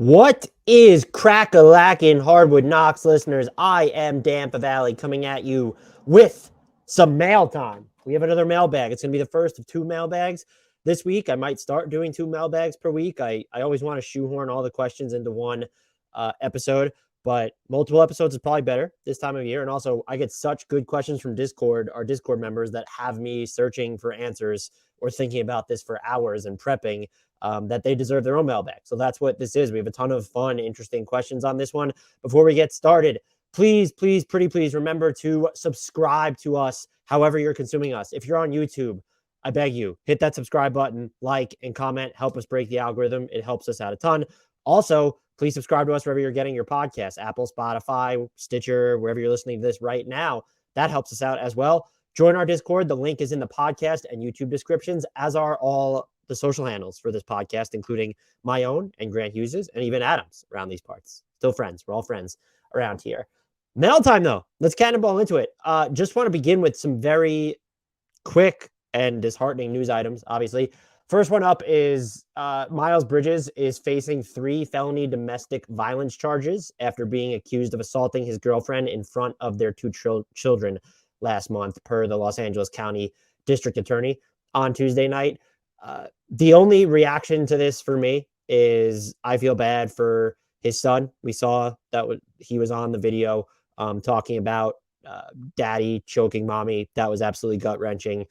What is crack-a-lackin' Hardwood Knocks listeners? I am Dampa Valley coming at you with some mail time. We have another mailbag. It's going to be the first of two mailbags this week. I might start doing two mailbags per week. I always want to shoehorn all the questions into one episode, but multiple episodes is probably better this time of year. And also, I get such good questions from Discord, our Discord members that have me searching for answers or thinking about this for hours and prepping. That they deserve their own mailbag. So that's what this is. We have a ton of fun, interesting questions on this one. Before we get started, please, pretty please remember to subscribe to us however you're consuming us. If you're on YouTube, I beg you, hit that subscribe button, like, and comment. Help us break the algorithm. It helps us out a ton. Also, please subscribe to us wherever you're getting your podcasts, Apple, Spotify, Stitcher, wherever you're listening to this right now. That helps us out as well. Join our Discord. The link is in the podcast and YouTube descriptions, as are all the social handles for this podcast, including my own and Grant Hughes's and even Adam's around these parts. Still friends. We're all friends around here. Mail time, though. Let's cannonball into it. Just want to begin with some very quick and disheartening news items, obviously. First one up is Miles Bridges is facing 3 felony domestic violence charges after being accused of assaulting his girlfriend in front of their 2 children last month, per the Los Angeles County District Attorney on Tuesday night. The only reaction to this for me is I feel bad for his son. We saw that he was on the video talking about daddy choking mommy. That was absolutely gut-wrenching.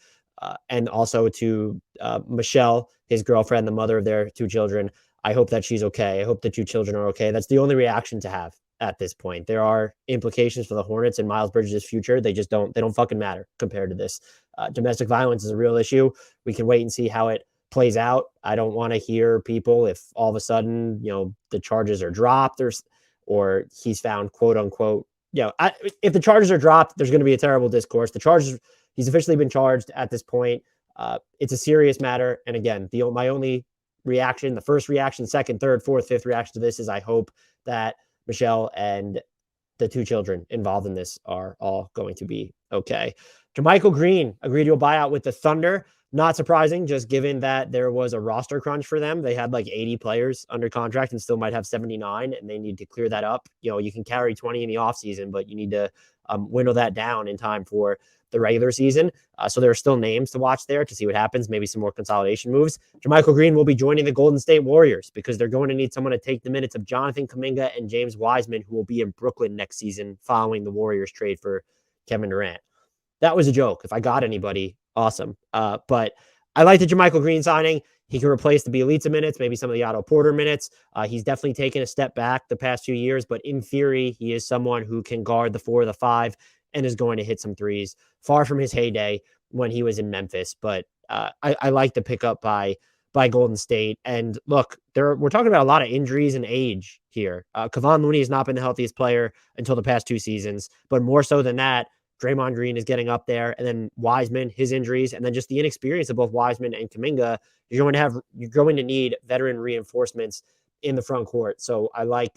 And also to Michelle, his girlfriend, the mother of their 2 children. I hope that she's okay. I hope the 2 children are okay. That's the only reaction to have at this point. There are implications for the Hornets and Miles Bridges' future. They don't fucking matter compared to this. Domestic violence is a real issue. We can wait and see how it plays out. I don't want to hear people if all of a sudden, the charges are dropped or he's found quote unquote, if the charges are dropped, there's going to be a terrible discourse. He's officially been charged at this point. It's a serious matter. And again, my only reaction, the first reaction, second, third, fourth, fifth reaction to this is I hope that Michelle and the 2 children involved in this are all going to be okay. JaMychal Green agreed to a buyout with the Thunder. Not surprising, just given that there was a roster crunch for them. They had like 80 players under contract and still might have 79, and they need to clear that up. You can carry 20 in the offseason, but you need to winnow that down in time for the regular season. So there are still names to watch there to see what happens, maybe some more consolidation moves. JaMychal Green will be joining the Golden State Warriors because they're going to need someone to take the minutes of Jonathan Kuminga and James Wiseman, who will be in Brooklyn next season following the Warriors trade for Kevin Durant. That was a joke. If I got anybody, awesome. But I like the JaMychal Green signing. He can replace the Bjelica minutes, maybe some of the Otto Porter minutes. He's definitely taken a step back the past few years, but in theory, he is someone who can guard the 4 or the 5 and is going to hit some threes. Far from his heyday when he was in Memphis, but I like the pickup by Golden State. And look, we're talking about a lot of injuries and age here. Kevon Looney has not been the healthiest player until the past 2 seasons, but more so than that, Draymond Green is getting up there, and then Wiseman, his injuries, and then just the inexperience of both Wiseman and Kuminga. You're going to need veteran reinforcements in the front court. So I like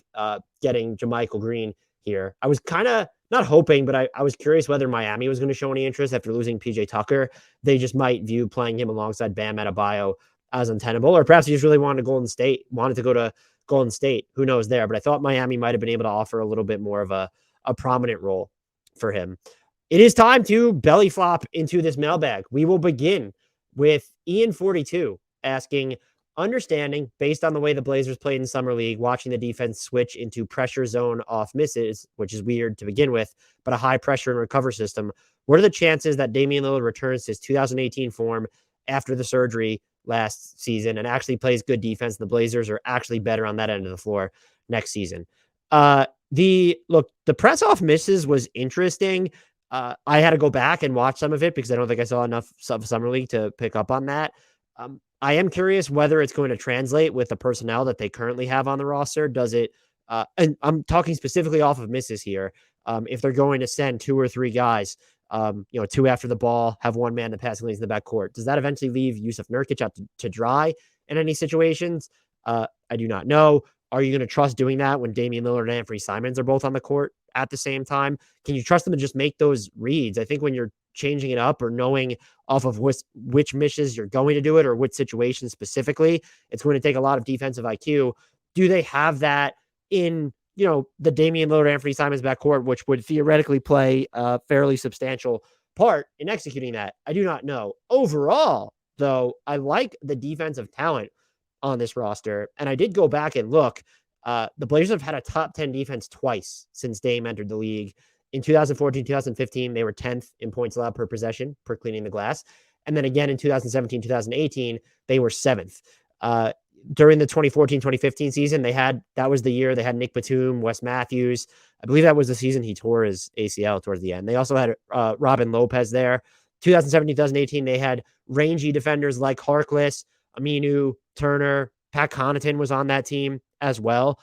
getting JaMychal Green here. I was kind of not hoping, but I was curious whether Miami was going to show any interest after losing PJ Tucker. They just might view playing him alongside Bam Adebayo as untenable, or perhaps he just really wanted to go to Golden State. Who knows there? But I thought Miami might have been able to offer a little bit more of a prominent role for him. It is time to belly flop into this mailbag. We will begin with Ian42 asking, understanding, based on the way the Blazers played in Summer League, watching the defense switch into pressure zone off misses, which is weird to begin with, but a high pressure and recover system, what are the chances that Damian Lillard returns to his 2018 form after the surgery last season and actually plays good defense, and the Blazers are actually better on that end of the floor next season? The press off misses was interesting. I had to go back and watch some of it because I don't think I saw enough of Summer League to pick up on that. I am curious whether it's going to translate with the personnel that they currently have on the roster. Does it, and I'm talking specifically off of misses here. If they're going to send 2 or 3 guys, 2 after the ball, have 1 man in the passing lanes in the backcourt, does that eventually leave Yusuf Nurkic out to dry in any situations? I do not know. Are you going to trust doing that when Damian Lillard and Anthony Simons are both on the court at the same time? Can you trust them to just make those reads? I think when you're changing it up or knowing off of which misses you're going to do it or which situation specifically, it's going to take a lot of defensive IQ. Do they have that in, the Damian Lillard, Anthony Simons backcourt, which would theoretically play a fairly substantial part in executing that? I do not know. Overall, though, I like the defensive talent on this roster. And I did go back and look. The Blazers have had a top 10 defense twice since Dame entered the league. In 2014, 2015, they were 10th in points allowed per possession per cleaning the glass. And then again in 2017, 2018, they were 7th. During the 2014-2015 season, that was the year they had Nick Batum, Wes Matthews. I believe that was the season he tore his ACL towards the end. They also had Robin Lopez there. 2017-2018, they had rangy defenders like Harkless, Aminu, Turner, Pat Connaughton was on that team as well.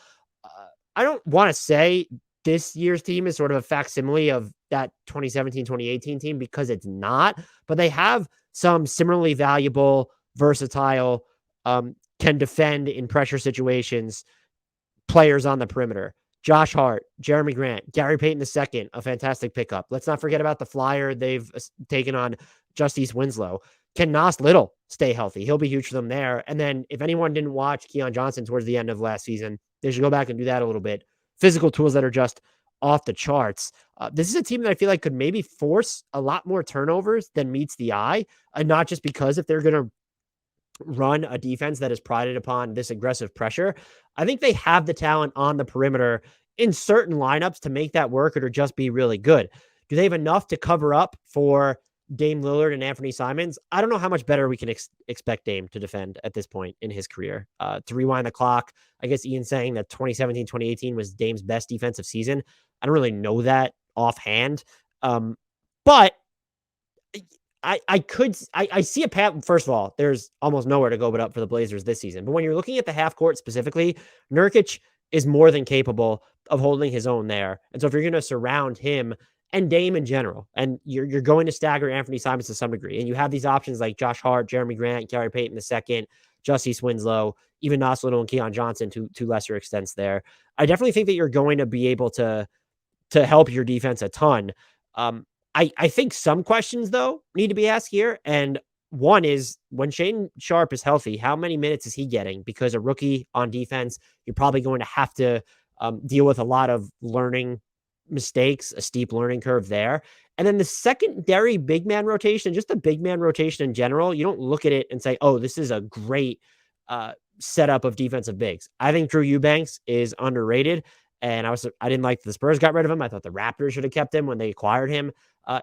I don't want to say this year's team is sort of a facsimile of that 2017-2018 team because it's not, but they have some similarly valuable, versatile, can defend in pressure situations players on the perimeter. Josh Hart, Jeremy Grant, Gary Payton II, a fantastic pickup. Let's not forget about the flyer they've taken on Justice Winslow. Can Nas Little stay healthy? He'll be huge for them there. And then if anyone didn't watch Keon Johnson towards the end of last season, they should go back and do that a little bit. Physical tools that are just off the charts. This is a team that I feel like could maybe force a lot more turnovers than meets the eye. And not just because if they're going to run a defense that is prided upon this aggressive pressure, I think they have the talent on the perimeter in certain lineups to make that work or to just be really good. Do they have enough to cover up for Dame Lillard and Anthony Simons? I don't know how much better we can expect Dame to defend at this point in his career. To rewind the clock, I guess Ian saying that 2017-2018 was Dame's best defensive season. I don't really know that offhand. But I see a path. First of all, there's almost nowhere to go but up for the Blazers this season. But when you're looking at the half court specifically, Nurkic is more than capable of holding his own there. And so if you're going to surround him and Dame in general, and you're going to stagger Anthony Simons to some degree, and you have these options like Josh Hart, Jeremy Grant, Gary Payton II, Justice Winslow, even Nas Little and Keon Johnson to lesser extents there. I definitely think that you're going to be able to help your defense a ton. I think some questions, though, need to be asked here. And one is, when Shaedon Sharpe is healthy, how many minutes is he getting? Because a rookie on defense, you're probably going to have to deal with a lot of learning mistakes, a steep learning curve there. And then the secondary big man rotation, just the big man rotation in general, you don't look at it and say, oh, this is a great setup of defensive bigs. I think Drew Eubanks is underrated. And I didn't like the Spurs got rid of him. I thought the Raptors should have kept him when they acquired him I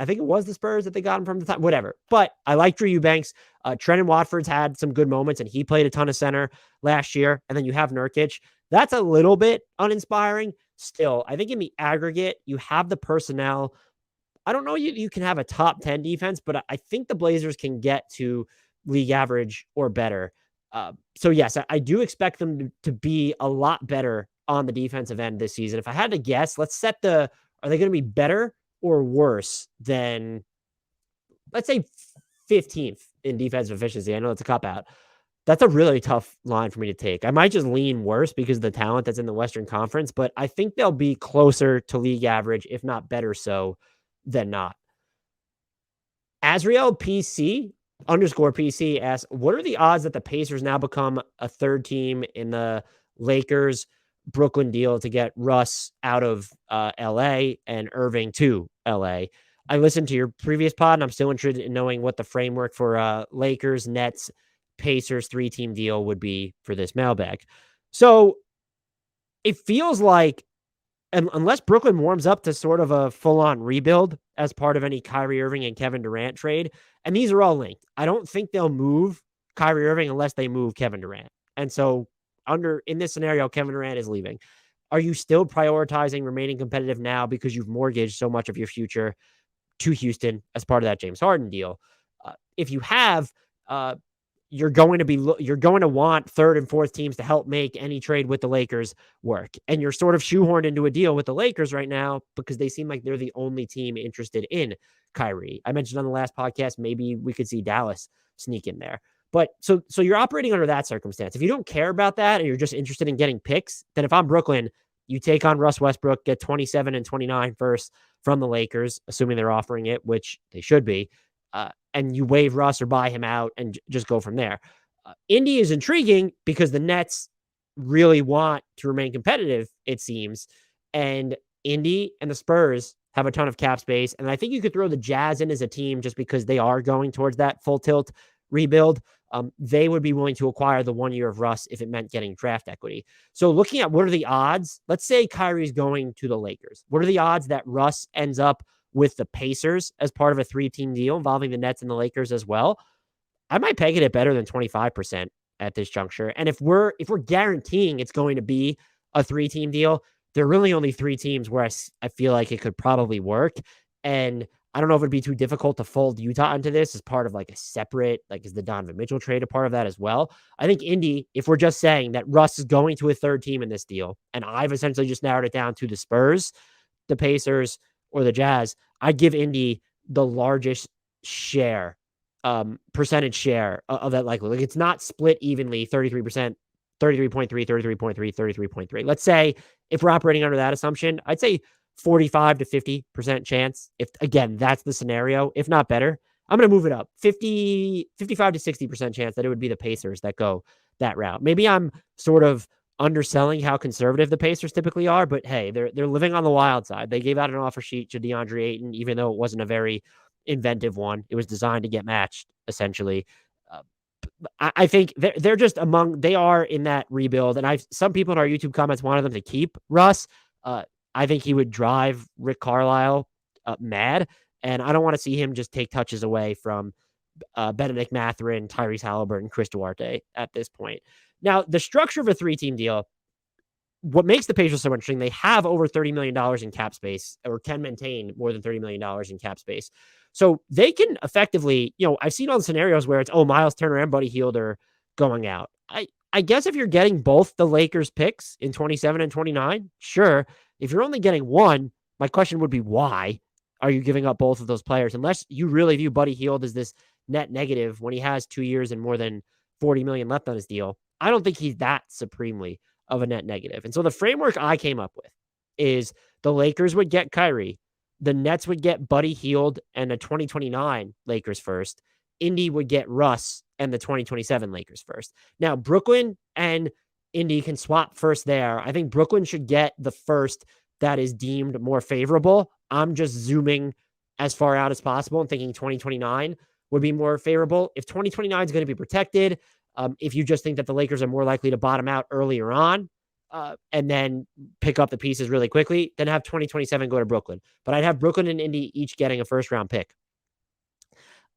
think it was the Spurs that they got him from the time, whatever. But I like Drew Eubanks. Trenton Watford's had some good moments, and he played a ton of center last year. And then you have Nurkic. That's a little bit uninspiring. Still, I think in the aggregate, you have the personnel. I don't know you can have a top 10 defense, but I think the Blazers can get to league average or better. So yes, I do expect them to be a lot better on the defensive end this season. If I had to guess, are they going to be better or worse than, let's say, 15th in defensive efficiency? I know it's a cop out. That's a really tough line for me to take. I might just lean worse because of the talent that's in the Western Conference, but I think they'll be closer to league average, if not better so than not. Azriel PC _PC asks, what are the odds that the Pacers now become a third team in the Lakers Brooklyn deal to get Russ out of LA and Irving to LA? I listened to your previous pod, and I'm still interested in knowing what the framework for Lakers, Nets, Pacers 3-team deal would be for this mailbag. So it feels like, unless Brooklyn warms up to sort of a full-on rebuild as part of any Kyrie Irving and Kevin Durant trade, and these are all linked, I don't think they'll move Kyrie Irving unless they move Kevin Durant. And so in this scenario, Kevin Durant is leaving. Are you still prioritizing remaining competitive now because you've mortgaged so much of your future to Houston as part of that James Harden deal? If you have, you're going to want third and fourth teams to help make any trade with the Lakers work. And you're sort of shoehorned into a deal with the Lakers right now because they seem like they're the only team interested in Kyrie. I mentioned on the last podcast, maybe we could see Dallas sneak in there. But so you're operating under that circumstance. If you don't care about that and you're just interested in getting picks, then if I'm Brooklyn, you take on Russ Westbrook, get 27 and 29 first from the Lakers, assuming they're offering it, which they should be, and you waive Russ or buy him out and just go from there. Indy is intriguing because the Nets really want to remain competitive, it seems. And Indy and the Spurs have a ton of cap space. And I think you could throw the Jazz in as a team just because they are going towards that full tilt rebuild. They would be willing to acquire the 1 year of Russ if it meant getting draft equity. So looking at what are the odds, let's say Kyrie's going to the Lakers. What are the odds that Russ ends up with the Pacers as part of a 3-team deal involving the Nets and the Lakers as well? I might peg it at better than 25% at this juncture. And if we're guaranteeing it's going to be a 3-team deal, there are really only 3 teams where I feel like it could probably work. And I don't know if it'd be too difficult to fold Utah into this as part of like a separate, like is the Donovan Mitchell trade a part of that as well? I think Indy, if we're just saying that Russ is going to a 3rd team in this deal, and I've essentially just narrowed it down to the Spurs, the Pacers, or the Jazz, I'd give Indy the largest share, percentage share of that likelihood. Like it's not split evenly, 33%, 33.3, 33.3, 33.3. Let's say if we're operating under that assumption, I'd say 45 to 50% chance. If again, that's the scenario, if not better, I'm going to move it up 55 to 60% chance that it would be the Pacers that go that route. Maybe I'm sort of underselling how conservative the Pacers typically are, but hey, they're living on the wild side. They gave out an offer sheet to DeAndre Ayton, even though it wasn't a very inventive one. It was designed to get matched, essentially. I think they're just they are in that rebuild. And some people in our YouTube comments wanted them to keep Russ. I think he would drive Rick Carlisle mad. And I don't want to see him just take touches away from Benedict Mathurin, Tyrese Halliburton, Chris Duarte at this point. Now, the structure of a 3-team deal, what makes the Pacers so interesting, they have over $30 million in cap space, or can maintain more than $30 million in cap space. So they can effectively, I've seen all the scenarios where it's, Miles Turner and Buddy Hield are going out. I guess if you're getting both the Lakers picks in 27 and 29, sure. If you're only getting one, my question would be, why are you giving up both of those players? Unless you really view Buddy Hield as this net negative when he has 2 years and more than $40 million left on his deal. I don't think he's that supremely of a net negative. And so the framework I came up with is the Lakers would get Kyrie, the Nets would get Buddy Hield and a 2029 Lakers first. Indy would get Russ and the 2027 Lakers first. Now, Brooklyn and Indy can swap first there. I think Brooklyn should get the first that is deemed more favorable. I'm just zooming as far out as possible and thinking 2029 would be more favorable. If 2029 is going to be protected, if you just think that the Lakers are more likely to bottom out earlier on and then pick up the pieces really quickly, then have 2027 go to Brooklyn. But I'd have Brooklyn and Indy each getting a 1st-round pick.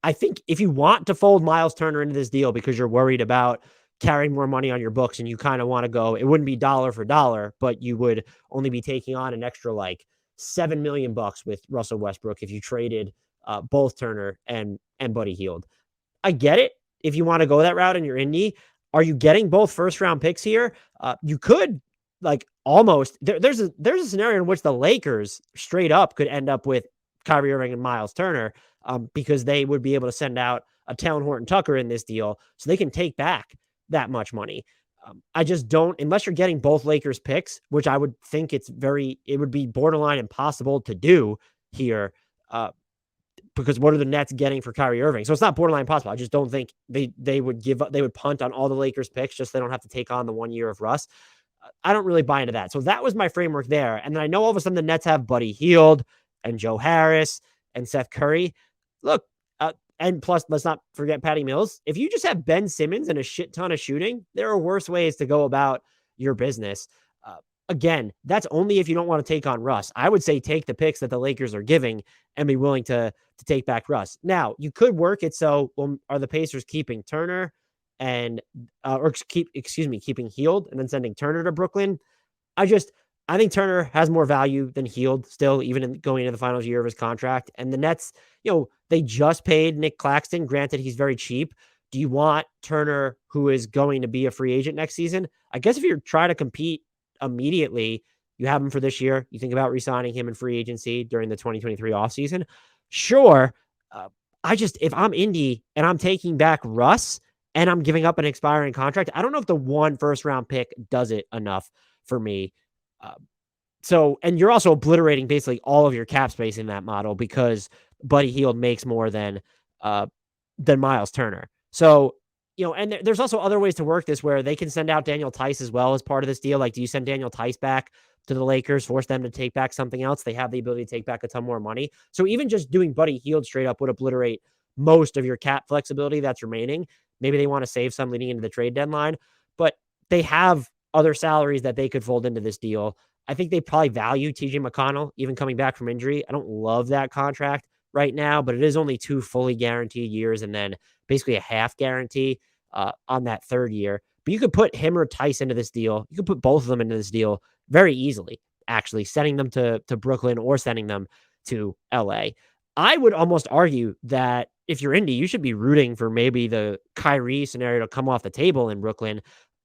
I think if you want to fold Miles Turner into this deal because you're worried about carrying more money on your books and you kind of want to go, it wouldn't be dollar for dollar, but you would only be taking on an extra like $7 million with Russell Westbrook if you traded both Turner and Buddy Hield. I get it. If you want to go that route and you're Indy, are you getting both 1st-round picks here? You could like almost there's a scenario in which the Lakers straight up could end up with Kyrie Irving and Miles Turner because they would be able to send out a Talen Horton-Tucker in this deal so they can take back that much money. I just don't, unless you're getting both Lakers picks, which I would think it would be borderline impossible to do here. Because what are the Nets getting for Kyrie Irving? So it's not borderline impossible. I just don't think they would give up. They would punt on all the Lakers picks just so they don't have to take on the 1 year of Russ. I don't really buy into that. So that was my framework there. And then I know all of a sudden the Nets have Buddy Hield and Joe Harris and Seth Curry. Look, and plus let's not forget Patty Mills. If you just have Ben Simmons and a shit ton of shooting, there are worse ways to go about your business. Again, that's only if you don't want to take on Russ. I would say take the picks that the Lakers are giving and be willing to take back Russ. Now, you could work it so, are the Pacers keeping Turner and keeping Hield and then sending Turner to Brooklyn? I think Turner has more value than Hield still, even going into the final year of his contract. And the Nets, they just paid Nick Claxton. Granted, he's very cheap. Do you want Turner, who is going to be a free agent next season? I guess if you're trying to compete immediately, you have him for this year. You think about re-signing him in free agency during the 2023 offseason. Sure. If I'm Indy and I'm taking back Russ and I'm giving up an expiring contract, I don't know if the 1 1st-round pick does it enough for me. And you're also obliterating basically all of your cap space in that model because Buddy Hield makes more than Miles Turner. So and there's also other ways to work this where they can send out Daniel Tice as well as part of this deal. Like, do you send Daniel Tice back to the Lakers, force them to take back something else? They have the ability to take back a ton more money. So even just doing Buddy Hield straight up would obliterate most of your cap flexibility that's remaining. Maybe they want to save some leading into the trade deadline, but they have other salaries that they could fold into this deal. I think they probably value TJ McConnell, even coming back from injury. I don't love that contract right now, but it is only 2 fully guaranteed years and then basically a half guarantee on that third year. But you could put him or Tice into this deal. You could put both of them into this deal very easily, actually, sending them to Brooklyn or sending them to LA. I would almost argue that if you're Indy, you should be rooting for maybe the Kyrie scenario to come off the table in Brooklyn.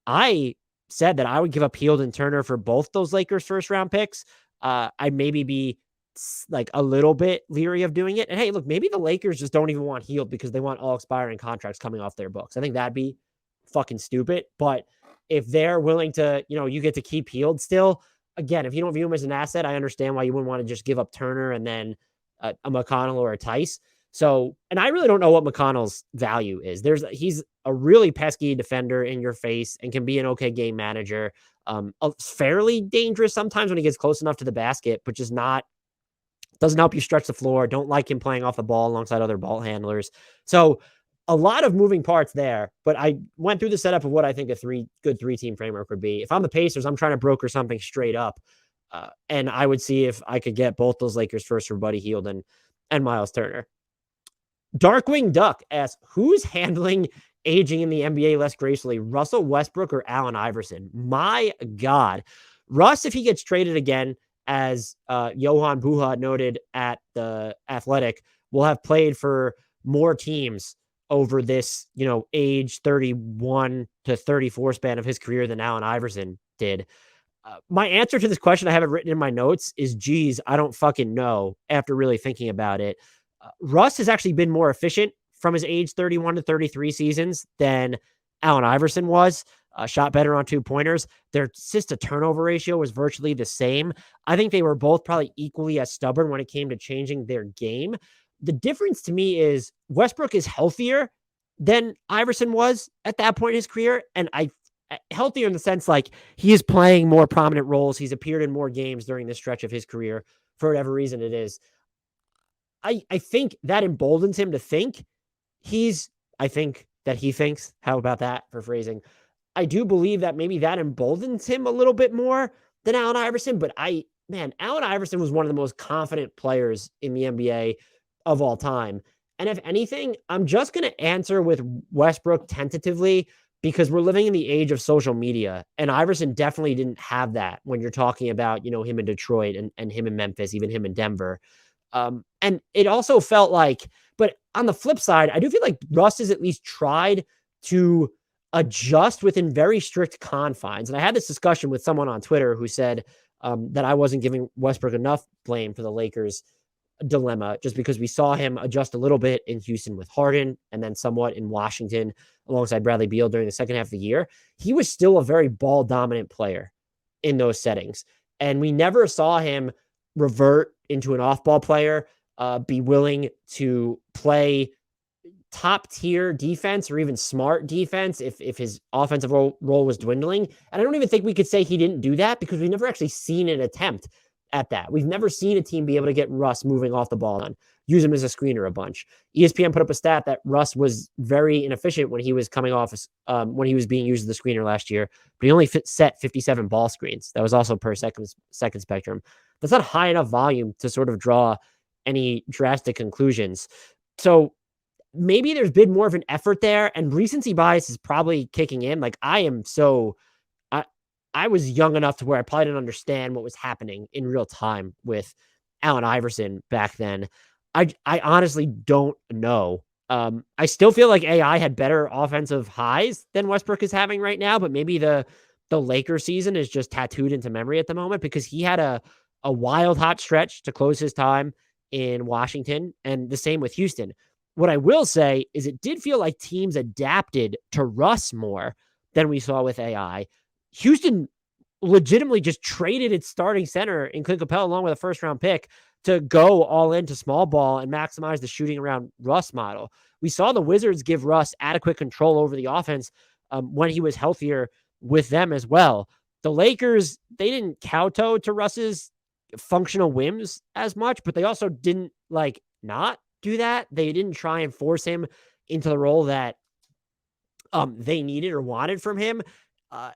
I said that I would give up Hield and Turner for both those Lakers first round picks. I'd maybe be like a little bit leery of doing it. And hey, look, maybe the Lakers just don't even want Hield because they want all expiring contracts coming off their books. I think that'd be fucking stupid. But if they're willing to, you get to keep Hield still, again, if you don't view him as an asset, I understand why you wouldn't want to just give up Turner and then a McConnell or a Tice. So, and I really don't know what McConnell's value is. He's a really pesky defender in your face and can be an okay game manager. Fairly dangerous sometimes when he gets close enough to the basket, but just doesn't help you stretch the floor. Don't like him playing off the ball alongside other ball handlers. So a lot of moving parts there, but I went through the setup of what I think a good three-team framework would be. If I'm the Pacers, I'm trying to broker something straight up. And I would see if I could get both those Lakers first for Buddy Hield and Miles Turner. Darkwing Duck asks, who's handling aging in the NBA less gracefully, Russell Westbrook or Allen Iverson? My God. Russ, if he gets traded again, as Johan Buha noted at the Athletic, will have played for more teams over this, age 31 to 34 span of his career than Allen Iverson did. My answer to this question, I have it written in my notes, is geez, I don't fucking know after really thinking about it. Russ has actually been more efficient from his age 31 to 33 seasons than Allen Iverson was. Shot better on 2-pointers. Their assist to turnover ratio was virtually the same. I think they were both probably equally as stubborn when it came to changing their game. The difference to me is Westbrook is healthier than Iverson was at that point in his career. And healthier in the sense like he is playing more prominent roles. He's appeared in more games during this stretch of his career for whatever reason it is. I think that emboldens him to think I think that he thinks, how about that for phrasing? I do believe that maybe that emboldens him a little bit more than Allen Iverson, but Allen Iverson was one of the most confident players in the NBA of all time. And if anything, I'm just going to answer with Westbrook tentatively because we're living in the age of social media, and Iverson definitely didn't have that when you're talking about, him in Detroit and him in Memphis, even him in Denver. And it also felt like, but on the flip side, I do feel like Russ has at least tried to adjust within very strict confines. And I had this discussion with someone on Twitter who said that I wasn't giving Westbrook enough blame for the Lakers dilemma just because we saw him adjust a little bit in Houston with Harden and then somewhat in Washington alongside Bradley Beal during the second half of the year. He was still a very ball dominant player in those settings. And we never saw him revert into an off-ball player, be willing to play top-tier defense or even smart defense if his offensive role was dwindling. And I don't even think we could say he didn't do that because we've never actually seen an attempt at that. We've never seen a team be able to get Russ moving off the ball and use him as a screener a bunch. ESPN put up a stat that Russ was very inefficient when he was coming off, when he was being used as the screener last year, but he only set 57 ball screens. That was also per second spectrum. That's not high enough volume to sort of draw any drastic conclusions. So maybe there's been more of an effort there, and recency bias is probably kicking in. Like I was young enough to where I probably didn't understand what was happening in real time with Allen Iverson back then. I honestly don't know. I still feel like AI had better offensive highs than Westbrook is having right now, but maybe the Lakers season is just tattooed into memory at the moment because he had a wild hot stretch to close his time in Washington, and the same with Houston. What I will say is it did feel like teams adapted to Russ more than we saw with AI. Houston legitimately just traded its starting center in Clint Capella along with a first-round pick to go all into small ball and maximize the shooting around Russ model. We saw the Wizards give Russ adequate control over the offense when he was healthier with them as well. The Lakers, they didn't kowtow to Russ's functional whims as much, but they also didn't not do that. They didn't try and force him into the role that they needed or wanted from him.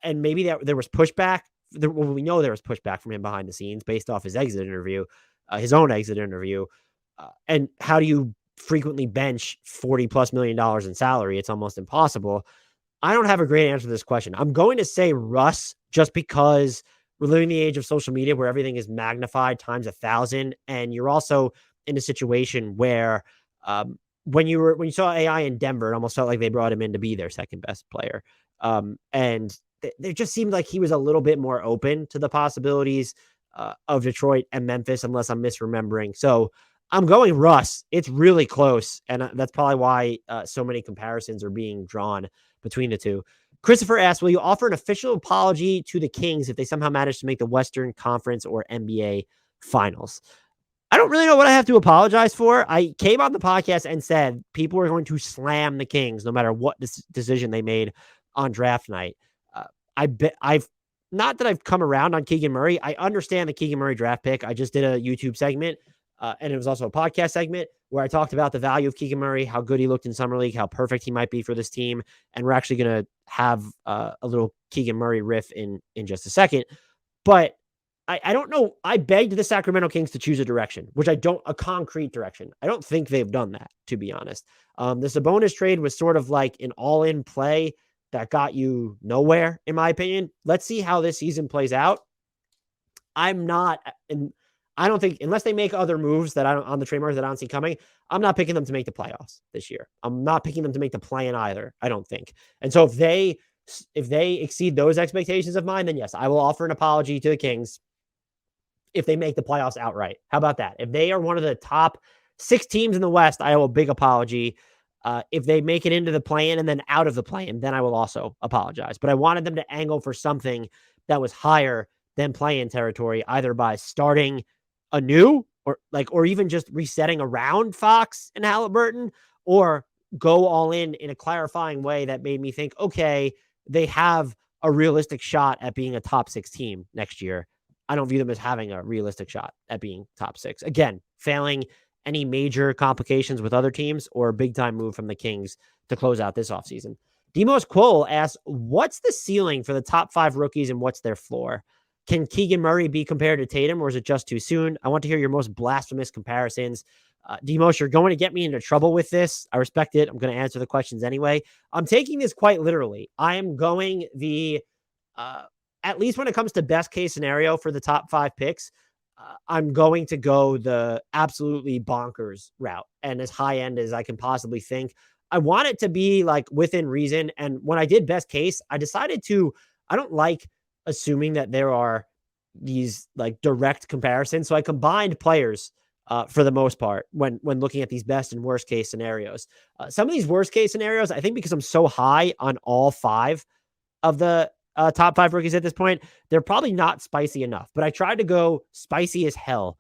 And maybe that there was pushback. We know there was pushback from him behind the scenes based off his exit interview, his own exit interview. And how do you frequently bench $40+ million in salary? It's almost impossible. I don't have a great answer to this question. I'm going to say Russ just because we're living in the age of social media where everything is magnified times 1,000. And you're also in a situation where when you saw AI in Denver, it almost felt like they brought him in to be their second best player. And it just seemed like he was a little bit more open to the possibilities of Detroit and Memphis, unless I'm misremembering. So I'm going Russ. It's really close. And that's probably why so many comparisons are being drawn between the two. Christopher asks, will you offer an official apology to the Kings if they somehow manage to make the Western Conference or NBA Finals? I don't really know what I have to apologize for. I came on the podcast and said people are going to slam the Kings no matter what decision they made on draft night. I've not that I've come around on Keegan Murray. I understand the Keegan Murray draft pick. I just did a YouTube segment, and it was also a podcast segment where I talked about the value of Keegan Murray, how good he looked in Summer League, how perfect he might be for this team. And we're actually going to have a little Keegan Murray riff in just a second. But I don't know. I begged the Sacramento Kings to choose a direction, a concrete direction. I don't think they've done that, to be honest. The Sabonis trade was sort of like an all-in play that got you nowhere, in my opinion. Let's see how this season plays out. I don't think, unless they make other moves on the trade market that I don't see coming, I'm not picking them to make the playoffs this year. I'm not picking them to make the play-in either, I don't think. And so if they exceed those expectations of mine, then yes, I will offer an apology to the Kings if they make the playoffs outright. How about that? If they are one of the top 6 teams in the West, I owe a big apology. If they make it into the play-in and then out of the play-in, then I will also apologize. But I wanted them to angle for something that was higher than play-in territory, either by starting anew or even just resetting around Fox and Halliburton, or go all in a clarifying way that made me think, okay, they have a realistic shot at being a top 6 team next year. I don't view them as having a realistic shot at being top 6. Again, failing any major complications with other teams or a big time move from the Kings to close out this offseason. Demos Quoll asks, what's the ceiling for the top 5 rookies and what's their floor? Can Keegan Murray be compared to Tatum, or is it just too soon? I want to hear your most blasphemous comparisons. Demos, you're going to get me into trouble with this. I respect it. I'm going to answer the questions anyway. I'm taking this quite literally. I am going at least when it comes to best case scenario for the top 5 picks, I'm going to go the absolutely bonkers route and as high end as I can possibly think. I want it to be within reason. And when I did best case, I decided I don't like assuming that there are these direct comparisons. So I combined players for the most part when looking at these best and worst case scenarios. Some of these worst case scenarios, I think because I'm so high on all 5 of the top 5 rookies at this point, they're probably not spicy enough, but I tried to go spicy as hell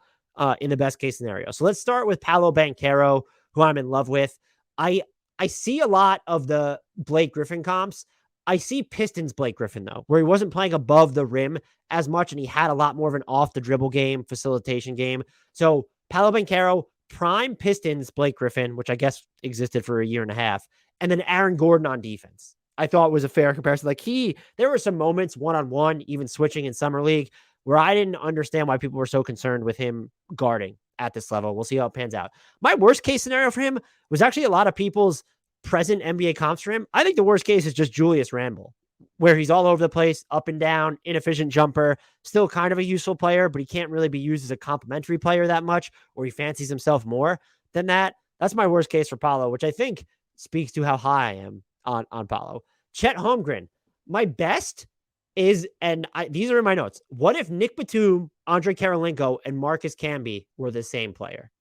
in the best case scenario. So let's start with Paolo Banchero, who I'm in love with. I see a lot of the Blake Griffin comps. I see Pistons Blake Griffin, though, where he wasn't playing above the rim as much, and he had a lot more of an off-the-dribble game, facilitation game. So Paolo Banchero, prime Pistons Blake Griffin, which I guess existed for a year and a half, and then Aaron Gordon on defense. I thought was a fair comparison. There were some moments one-on-one, even switching in Summer League, where I didn't understand why people were so concerned with him guarding at this level. We'll see how it pans out. My worst case scenario for him was actually a lot of people's present NBA comps for him. I think the worst case is just Julius Randle, where he's all over the place, up and down, inefficient jumper, still kind of a useful player, but he can't really be used as a complementary player that much, or he fancies himself more than that. That's my worst case for Paolo, which I think speaks to how high I am on Paolo. Chet Holmgren, my best is, these are in my notes. What if Nick Batum, Andre Karolinko, and Marcus Camby were the same player?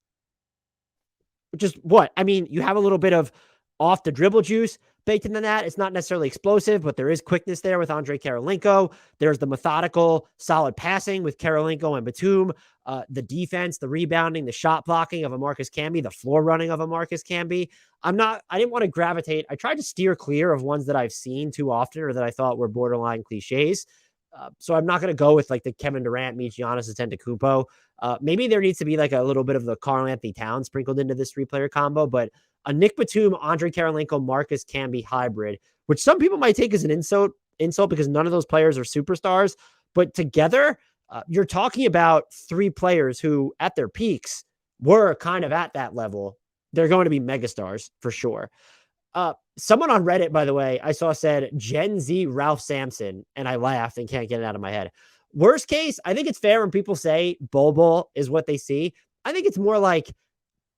Which is what? I mean, you have a little bit of off the dribble juice, baked into that. It's not necessarily explosive, but there is quickness there with Andrei Karolinko. There's the methodical, solid passing with Karolinko and Batum. The defense, the rebounding, the shot blocking of a Marcus Camby, the floor running of a Marcus Camby. I didn't want to gravitate. I tried to steer clear of ones that I've seen too often or that I thought were borderline cliches. So I'm not going to go with like the Kevin Durant meets Giannis Antetokounmpo. Maybe there needs to be like a little bit of the Karl-Anthony Towns sprinkled into this 3-player combo, but a Nick Batum, Andrei Karolinko, Marcus Camby hybrid, which some people might take as an insult because none of those players are superstars, but together, you're talking about 3 players who at their peaks were kind of at that level. They're going to be megastars for sure. Someone on Reddit, by the way, I saw said Gen Z Ralph Sampson, and I laughed and can't get it out of my head. Worst case, I think it's fair when people say Bol Bol is what they see. I think it's more like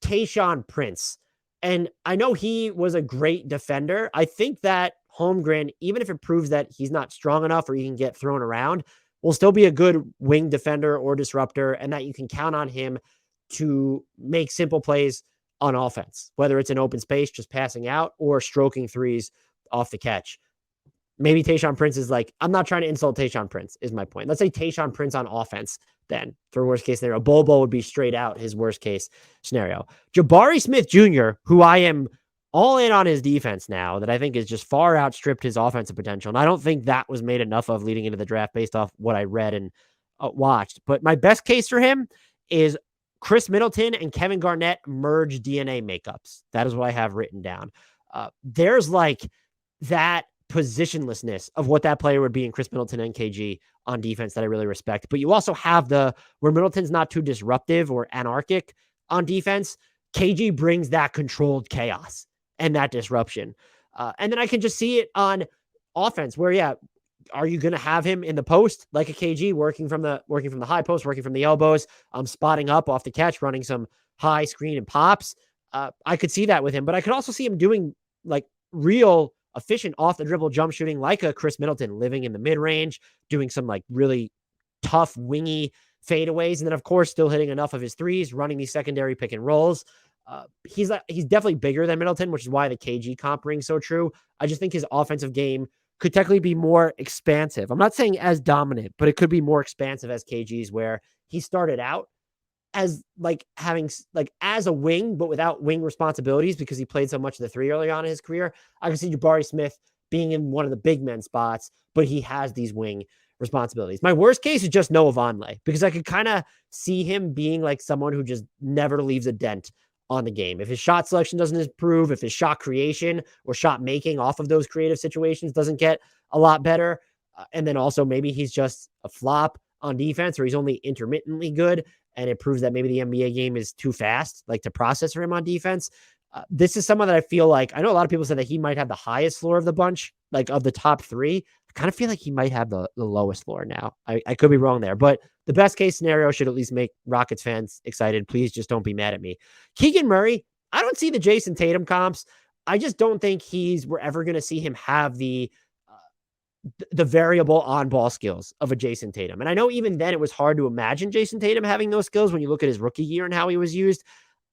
Tayshaun Prince. And I know he was a great defender. I think that Holmgren, even if it proves that he's not strong enough or he can get thrown around, will still be a good wing defender or disruptor, and that you can count on him to make simple plays on offense, whether it's in open space, just passing out, or stroking threes off the catch. Maybe Tayshaun Prince is like, I'm not trying to insult Tayshaun Prince, is my point. Let's say Tayshaun Prince on offense, then, for worst case scenario. Bol Bol would be straight out his worst case scenario. Jabari Smith Jr., who I am all in on his defense now, that I think is just far outstripped his offensive potential. And I don't think that was made enough of leading into the draft based off what I read and watched. But my best case for him is Chris Middleton and Kevin Garnett merge DNA makeups. That is what I have written down. There's like that positionlessness of what that player would be in Chris Middleton and KG on defense that I really respect. But you also have where Middleton's not too disruptive or anarchic on defense. KG brings that controlled chaos and that disruption. And then I can just see it on offense where, are you going to have him in the post like a KG working from the high post, working from the elbows, spotting up off the catch, running some high screen and pops? I could see that with him, but I could also see him doing like real efficient off the dribble jump shooting like a Chris Middleton, living in the mid range, doing some like really tough wingy fadeaways. And then of course, still hitting enough of his threes, running these secondary pick and rolls. He's definitely bigger than Middleton, which is why the KG comp rings so true. I just think his offensive game could technically be more expansive. I'm not saying as dominant, but it could be more expansive as KG's, where he started out as like having like as a wing, but without wing responsibilities because he played so much of the 3 early on in his career. I can see Jabari Smith being in one of the big men spots, but he has these wing responsibilities. My worst case is just Noah Vonleh, because I could kind of see him being like someone who just never leaves a dent on the game. If his shot selection doesn't improve, if his shot creation or shot making off of those creative situations doesn't get a lot better, and then also maybe he's just a flop on defense, or he's only intermittently good, and it proves that maybe the NBA game is too fast, like to process for him on defense. This is someone that I feel like, I know a lot of people said that he might have the highest floor of the bunch, like of the top 3. I kind of feel like he might have the lowest floor now. I could be wrong there, but the best case scenario should at least make Rockets fans excited. Please just don't be mad at me. Keegan Murray, I don't see the Jason Tatum comps. I just don't think we're ever going to see him have the variable on-ball skills of a Jason Tatum. And I know even then it was hard to imagine Jason Tatum having those skills when you look at his rookie year and how he was used.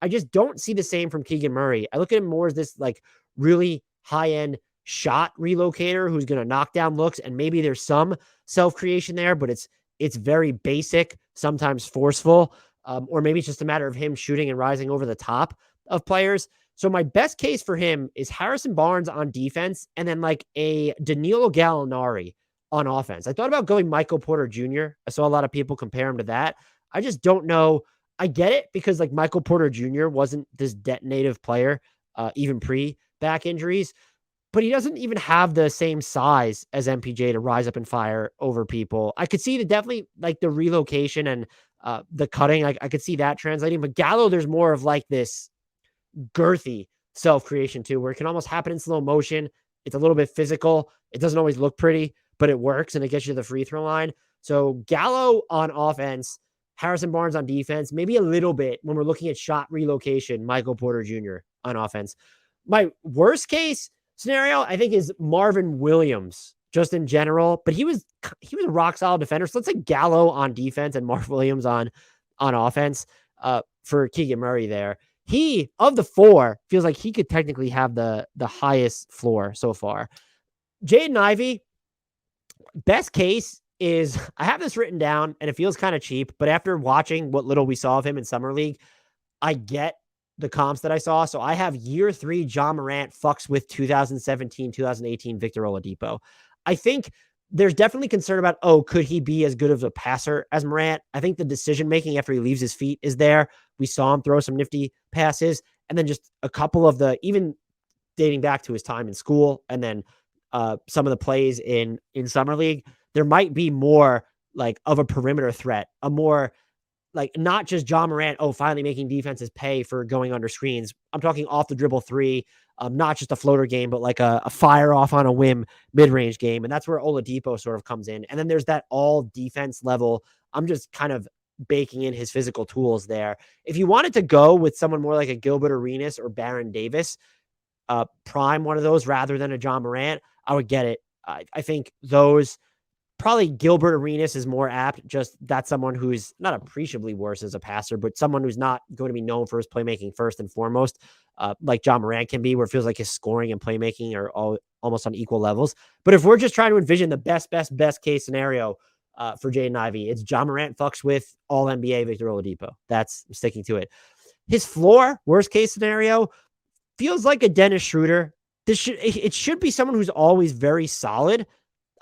I just don't see the same from Keegan Murray. I look at him more as this like really high-end shot relocator who's going to knock down looks, and maybe there's some self-creation there, but it's very basic, sometimes forceful, or maybe it's just a matter of him shooting and rising over the top of players. So my best case for him is Harrison Barnes on defense, and then like a Danilo Gallinari on offense. I thought about going Michael Porter Jr. I saw a lot of people compare him to that. I just don't know. I get it because like Michael Porter Jr. wasn't this detonative player, even pre-back injuries, but he doesn't even have the same size as MPJ to rise up and fire over people. I could see definitely like the relocation and the cutting. I could see that translating, but Gallo, there's more of like this girthy self-creation too, where it can almost happen in slow motion. It's a little bit physical. It doesn't always look pretty, but it works and it gets you to the free throw line. So Gallo on offense, Harrison Barnes on defense, maybe a little bit when we're looking at shot relocation, Michael Porter Jr. on offense. My worst case scenario, I think, is Marvin Williams just in general, but he was a rock solid defender. So let's say Gallo on defense and Marv Williams on offense for Keegan Murray there. he, of the four, feels like he could technically have the highest floor so far. Jaden Ivey, best case is I have this written down and it feels kind of cheap, but after watching what little we saw of him in Summer League, I get the comps that I saw. So I have year 3 Ja Morant fucks with 2017, 2018 Victor Oladipo. I think there's definitely concern about, could he be as good of a passer as Morant? I think the decision making after he leaves his feet is there. We saw him throw some nifty passes, and then just a couple of the, even dating back to his time in school, and then some of the plays in Summer League, there might be more like of a perimeter threat, a more like not just Ja Morant, finally making defenses pay for going under screens. I'm talking off the dribble three, not just a floater game, but like a fire off on a whim mid-range game. And that's where Oladipo sort of comes in. And then there's that all defense level. I'm just kind of baking in his physical tools there. If you wanted to go with someone more like a Gilbert Arenas or Baron Davis, prime one of those rather than a Ja Morant, I would get it. I think those, probably Gilbert Arenas is more apt. Just that's someone who's not appreciably worse as a passer, but someone who's not going to be known for his playmaking first and foremost, like Ja Morant can be, where it feels like his scoring and playmaking are all almost on equal levels. But if we're just trying to envision the best case scenario for Jaden Ivey, it's Ja Morant fucks with all NBA Victor Oladipo. I'm sticking to it. His floor, worst case scenario, feels like a Dennis Schroeder. It should be someone who's always very solid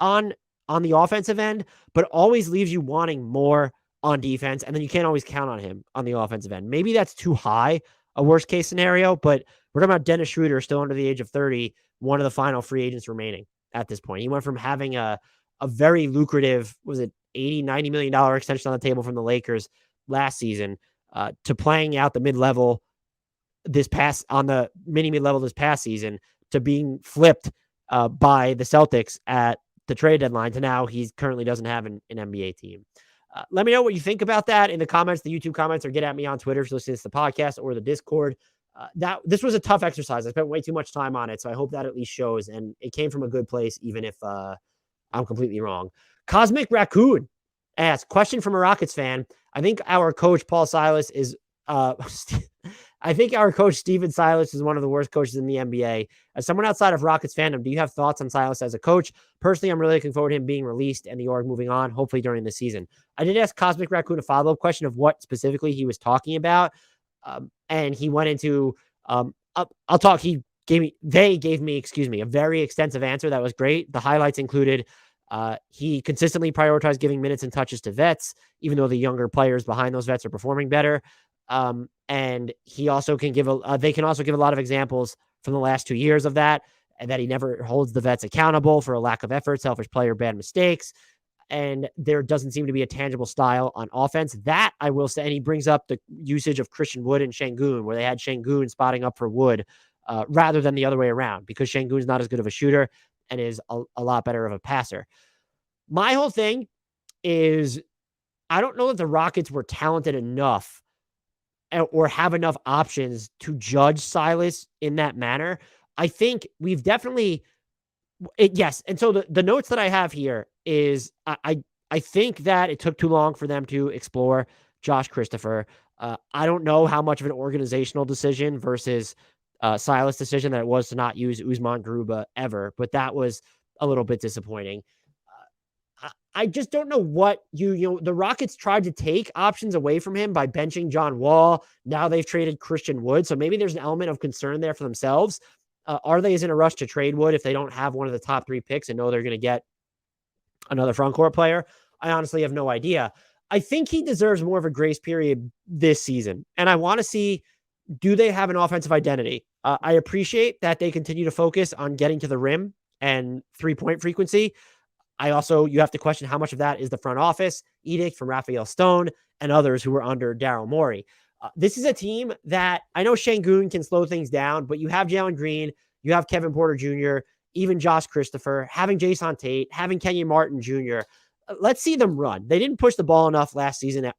on the offensive end, but always leaves you wanting more on defense. And then you can't always count on him on the offensive end. Maybe that's too high a worst case scenario, but we're talking about Dennis Schroeder, still under the age of 30, one of the final free agents remaining at this point. He went from having a very lucrative, was it $80-90 million extension on the table from the Lakers last season, to playing out the mid-level on the mini mid-level this past season, to being flipped by the Celtics at the trade deadline, to now he currently doesn't have an NBA team. Let me know what you think about that in the comments, the YouTube comments, or get at me on Twitter if you're listening to the podcast or the Discord. This was a tough exercise. I spent way too much time on it, so I hope that at least shows, and it came from a good place, even if I'm completely wrong. Cosmic Raccoon asks, question from a Rockets fan. I think our coach, Paul Silas, is I think our coach, Stephen Silas, is one of the worst coaches in the NBA. As someone outside of Rockets fandom, do you have thoughts on Silas as a coach? Personally, I'm really looking forward to him being released and the org moving on, hopefully during the season. I did ask Cosmic Raccoon a follow-up question of what specifically he was talking about. And he went into, they gave me, a very extensive answer that was great. The highlights included, he consistently prioritized giving minutes and touches to vets, even though the younger players behind those vets are performing better. And he also can they can also give a lot of examples from the last 2 years of that, and that he never holds the vets accountable for a lack of effort, selfish play, or bad mistakes. And there doesn't seem to be a tangible style on offense. That I will say, and he brings up the usage of Christian Wood and Şengün, where they had Şengün spotting up for Wood, rather than the other way around, because Şengün's not as good of a shooter and is a lot better of a passer. My whole thing is, I don't know that the Rockets were talented enough or have enough options to judge Silas in that manner. I think we've definitely, yes. And so the notes that I have here is I think that it took too long for them to explore Josh Christopher. I don't know how much of an organizational decision versus Silas decision that it was to not use Usman Garuba ever, but that was a little bit disappointing. I just don't know what the Rockets tried to take options away from him by benching John Wall. Now they've traded Christian Wood. So maybe there's an element of concern there for themselves. Are they in a rush to trade Wood if they don't have one of the top 3 picks and know they're going to get another front court player? I honestly have no idea. I think he deserves more of a grace period this season. And I want to see, do they have an offensive identity? I appreciate that they continue to focus on getting to the rim and 3-point frequency. You have to question how much of that is the front office edict from Raphael Stone and others who were under Daryl Morey. This is a team that I know Şengün can slow things down, but you have Jalen Green, you have Kevin Porter Jr., even Josh Christopher, having Jason Tate, having Kenyon Martin Jr. Let's see them run. They didn't push the ball enough last season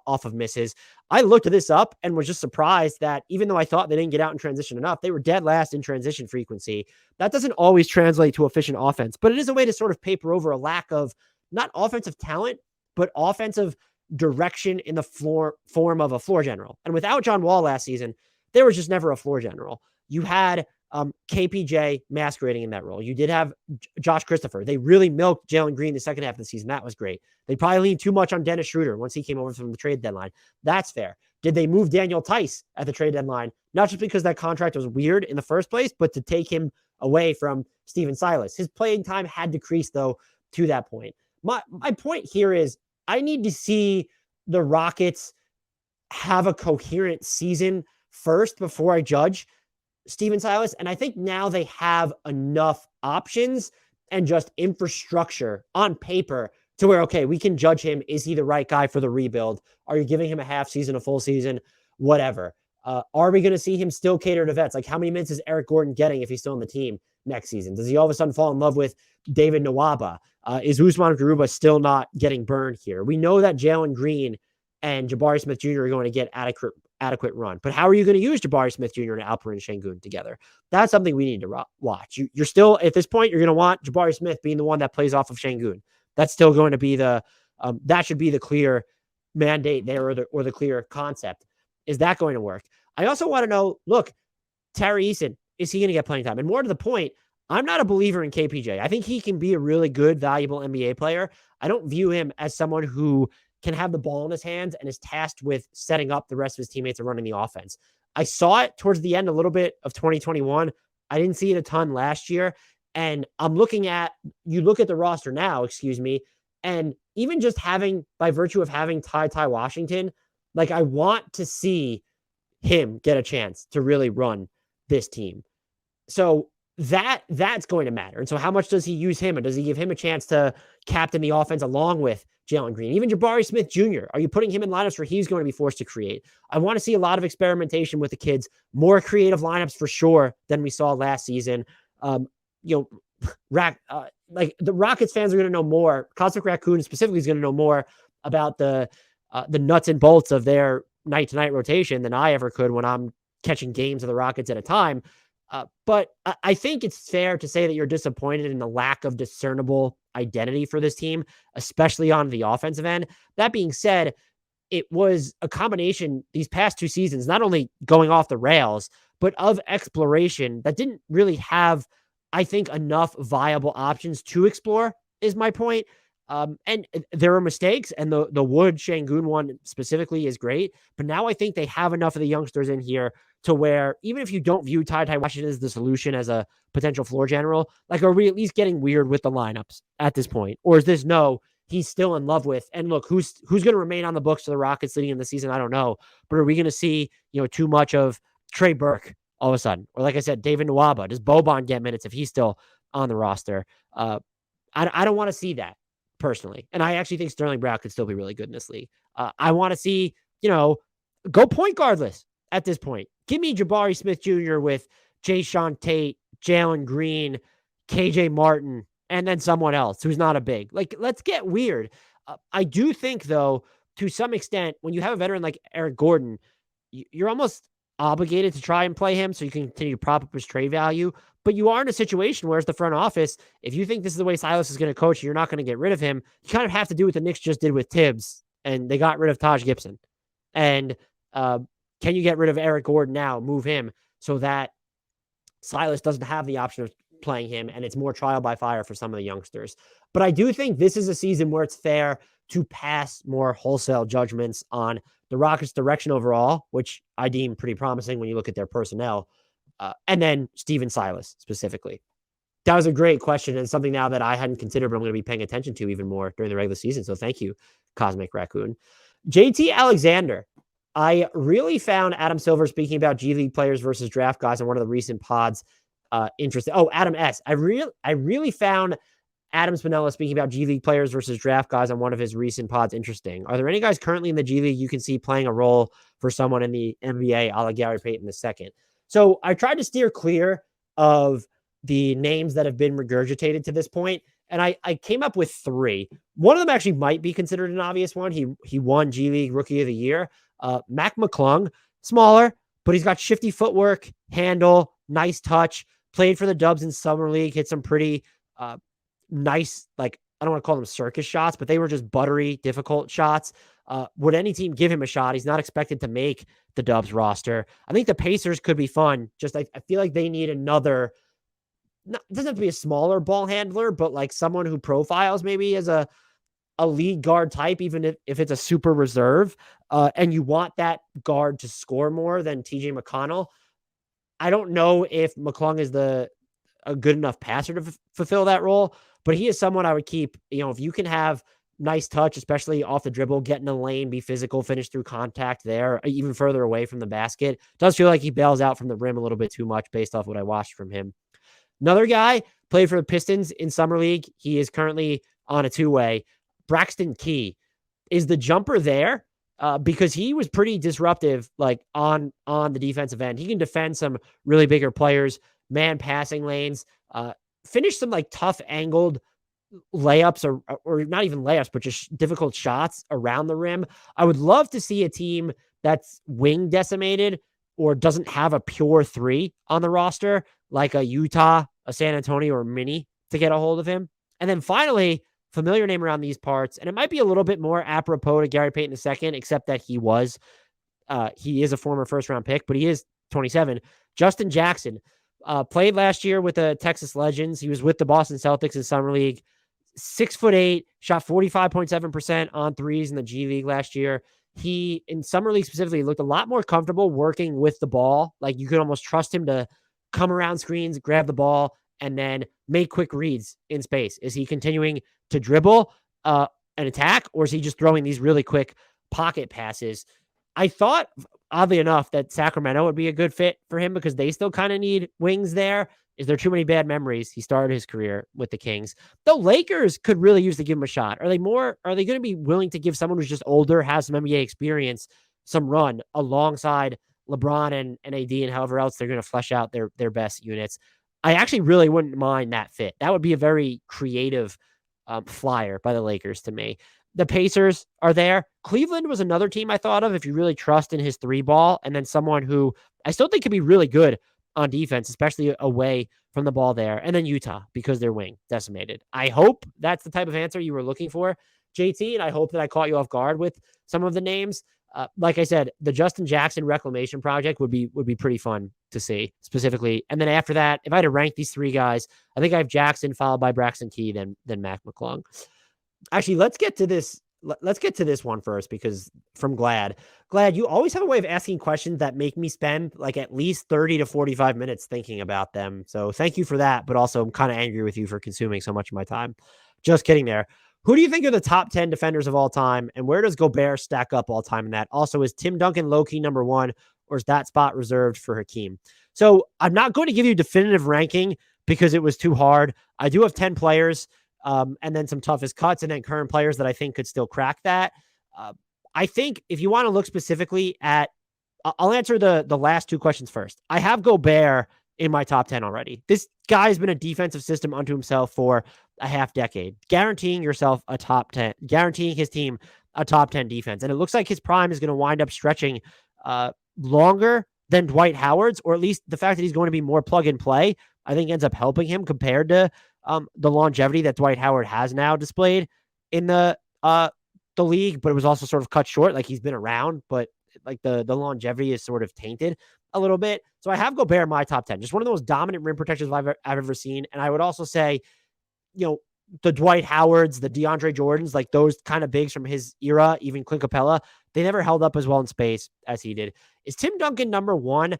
off of misses. I looked this up and was just surprised that even though I thought they didn't get out in transition enough, they were dead last in transition frequency. That doesn't always translate to efficient offense, but it is a way to sort of paper over a lack of not offensive talent, but offensive direction in the form of a floor general. And without John Wall last season, there was just never a floor general. You had KPJ masquerading in that role. You did have Josh Christopher. They really milked Jalen Green the second half of the season. That was great. They probably leaned too much on Dennis Schroeder once he came over from the trade deadline. That's fair. Did they move Daniel Tice at the trade deadline? Not just because that contract was weird in the first place, but to take him away from Stephen Silas. His playing time had decreased, though, to that point. My point here is I need to see the Rockets have a coherent season first before I judge Stephen Silas. And I think now they have enough options and just infrastructure on paper to where, okay, we can judge him. Is he the right guy for the rebuild? Are you giving him a half season, a full season, whatever? Are we going to see him still cater to vets? Like, how many minutes is Eric Gordon getting if he's still on the team next season? Does he all of a sudden fall in love with David Nwaba? Is Usman Garuba still not getting burned here? We know that Jalen Green and Jabari Smith Jr. are going to get adequate run. But how are you going to use Jabari Smith Jr. and Alperen Şengün together? That's something we need to watch. You're still, at this point, you're going to want Jabari Smith being the one that plays off of Şengün. That's still going to be that should be the clear mandate there, or the clear concept. Is that going to work? I also want to know, look, Tari Eason, is he going to get playing time? And more to the point, I'm not a believer in KPJ. I think he can be a really good, valuable NBA player. I don't view him as someone who can have the ball in his hands and is tasked with setting up the rest of his teammates and running the offense. I saw it towards the end a little bit of 2021. I didn't see it a ton last year. And I'm looking at, you look at the roster now, and even just by virtue of having Ty Washington, like, I want to see him get a chance to really run this team. So that's going to matter. And so how much does he use him? And does he give him a chance to captain the offense along with Jalen Green? Even Jabari Smith Jr., are you putting him in lineups where he's going to be forced to create? I want to see a lot of experimentation with the kids, more creative lineups for sure than we saw last season. Like, the Rockets fans are going to know more. Cosmic Raccoon specifically is going to know more about the nuts and bolts of their night-to-night rotation than I ever could when I'm catching games of the Rockets at a time. But I think it's fair to say that you're disappointed in the lack of discernible identity for this team, especially on the offensive end. That being said, it was a combination these past two seasons, not only going off the rails, but of exploration that didn't really have, I think, enough viable options to explore, is my point. And there are mistakes, and the Wood Şengün one specifically is great. But now I think they have enough of the youngsters in here to where, even if you don't view Ty Washington as the solution as a potential floor general, like, are we at least getting weird with the lineups at this point? Or is this, no, he's still in love with, and look, who's going to remain on the books for the Rockets leading in the season? I don't know. But are we going to see, too much of Trey Burke all of a sudden? Or, like I said, David Nwaba. Does Boban get minutes if he's still on the roster? I don't want to see that, personally. And I actually think Sterling Brown could still be really good in this league. I want to see, go point guardless at this point. Give me Jabari Smith Jr. with Jae'Sean Tate, Jalen Green, KJ Martin, and then someone else who's not a big. Like, let's get weird. I do think, though, to some extent, when you have a veteran like Eric Gordon, you're almost obligated to try and play him so you can continue to prop up his trade value. But you are in a situation where, as the front office, if you think this is the way Silas is going to coach, you're not going to get rid of him. You kind of have to do what the Knicks just did with Tibbs, and they got rid of Taj Gibson. And can you get rid of Eric Gordon now, move him so that Silas doesn't have the option of playing him, and it's more trial by fire for some of the youngsters. But I do think this is a season where it's fair to pass more wholesale judgments on the Rockets' direction overall, which I deem pretty promising when you look at their personnel, and then Stephen Silas specifically. That was a great question, and something now that I hadn't considered, but I'm going to be paying attention to even more during the regular season. So thank you, Cosmic Raccoon. JT Alexander. I really found Adam Silver speaking about G League players versus draft guys on one of the recent pods interesting. Oh, Adam S. I really found Adam Spinella speaking about G League players versus draft guys on one of his recent pods interesting. Are there any guys currently in the G League you can see playing a role for someone in the NBA, a la Gary Payton II? So I tried to steer clear of the names that have been regurgitated to this point, and I came up with three. One of them actually might be considered an obvious one. He won G League Rookie of the Year. Mac McClung, smaller, but he's got shifty footwork, handle, nice touch, played for the Dubs in Summer League, hit some pretty nice, like, I don't want to call them circus shots, but they were just buttery, difficult shots. Would any team give him a shot? He's not expected to make the Dubs roster. I think the Pacers could be fun. Just I feel like they need another. It doesn't have to be a smaller ball handler, but like someone who profiles maybe as a lead guard type, even if it's a super reserve, and you want that guard to score more than TJ McConnell. I don't know if McClung is a good enough passer to fulfill that role, but he is someone I would keep. If you can have nice touch, especially off the dribble, get in the lane, be physical, finish through contact there, even further away from the basket. Does feel like he bails out from the rim a little bit too much based off what I watched from him. Another guy played for the Pistons in Summer League. He is currently on a two-way. Braxton Key. Is the jumper there? Because he was pretty disruptive, like on the defensive end. He can defend some really bigger players, man passing lanes, finish some like tough angled layups or not even layups, but just difficult shots around the rim. I would love to see a team that's wing decimated or doesn't have a pure three on the roster, like a Utah, a San Antonio, or Mini to get a hold of him. And then finally, familiar name around these parts, and it might be a little bit more apropos to Gary Payton II, except that he is a former first-round pick, but he is 27. Justin Jackson played last year with the Texas Legends. He was with the Boston Celtics in Summer League. 6'8", shot 45.7% on threes in the G League last year. He, in Summer League specifically, looked a lot more comfortable working with the ball. Like you could almost trust him to come around screens, grab the ball, and then make quick reads in space. Is he continuing to dribble an attack, or is he just throwing these really quick pocket passes? I thought, oddly enough, that Sacramento would be a good fit for him because they still kind of need wings there. Is there too many bad memories? He started his career with the Kings. The Lakers could really use to give him a shot. Are they going to be willing to give someone who's just older, has some NBA experience, some run alongside LeBron and AD and however else they're going to flesh out their best units? I actually really wouldn't mind that fit. That would be a very creative flyer by the Lakers to me. The Pacers are there. Cleveland was another team I thought of if you really trust in his three ball, and then someone who I still think could be really good on defense, especially away from the ball there. And then Utah, because their wing decimated. I hope that's the type of answer you were looking for, JT, and I hope that I caught you off guard with some of the names. Like I said, the Justin Jackson reclamation project would be pretty fun to see specifically. And then after that, if I had to rank these three guys, I think I have Jackson followed by Braxton Key, then Mac McClung. Actually, let's get to this. Let's get to this one first, because from Glad, you always have a way of asking questions that make me spend like at least 30 to 45 minutes thinking about them. So thank you for that. But also I'm kind of angry with you for consuming so much of my time. Just kidding there. Who do you think are the top 10 defenders of all time? And where does Gobert stack up all time in that? Also, is Tim Duncan low-key number one, or is that spot reserved for Hakeem? So I'm not going to give you definitive ranking because it was too hard. I do have 10 players. And then some toughest cuts, and then current players that I think could still crack that. I think if you want to look specifically at, I'll answer the last two questions first. I have Gobert in my top 10 already. This guy has been a defensive system unto himself for a half decade, guaranteeing his team a top 10 defense. And it looks like his prime is going to wind up stretching longer than Dwight Howard's, or at least the fact that he's going to be more plug and play, I think ends up helping him compared to the longevity that Dwight Howard has now displayed in the league, but it was also sort of cut short. Like he's been around, but like the longevity is sort of tainted a little bit. So I have Gobert in my top 10, just one of the most dominant rim protectors I've ever seen. And I would also say, the Dwight Howards, the DeAndre Jordans, like those kind of bigs from his era, even Clint Capella, they never held up as well in space as he did. Is Tim Duncan number one?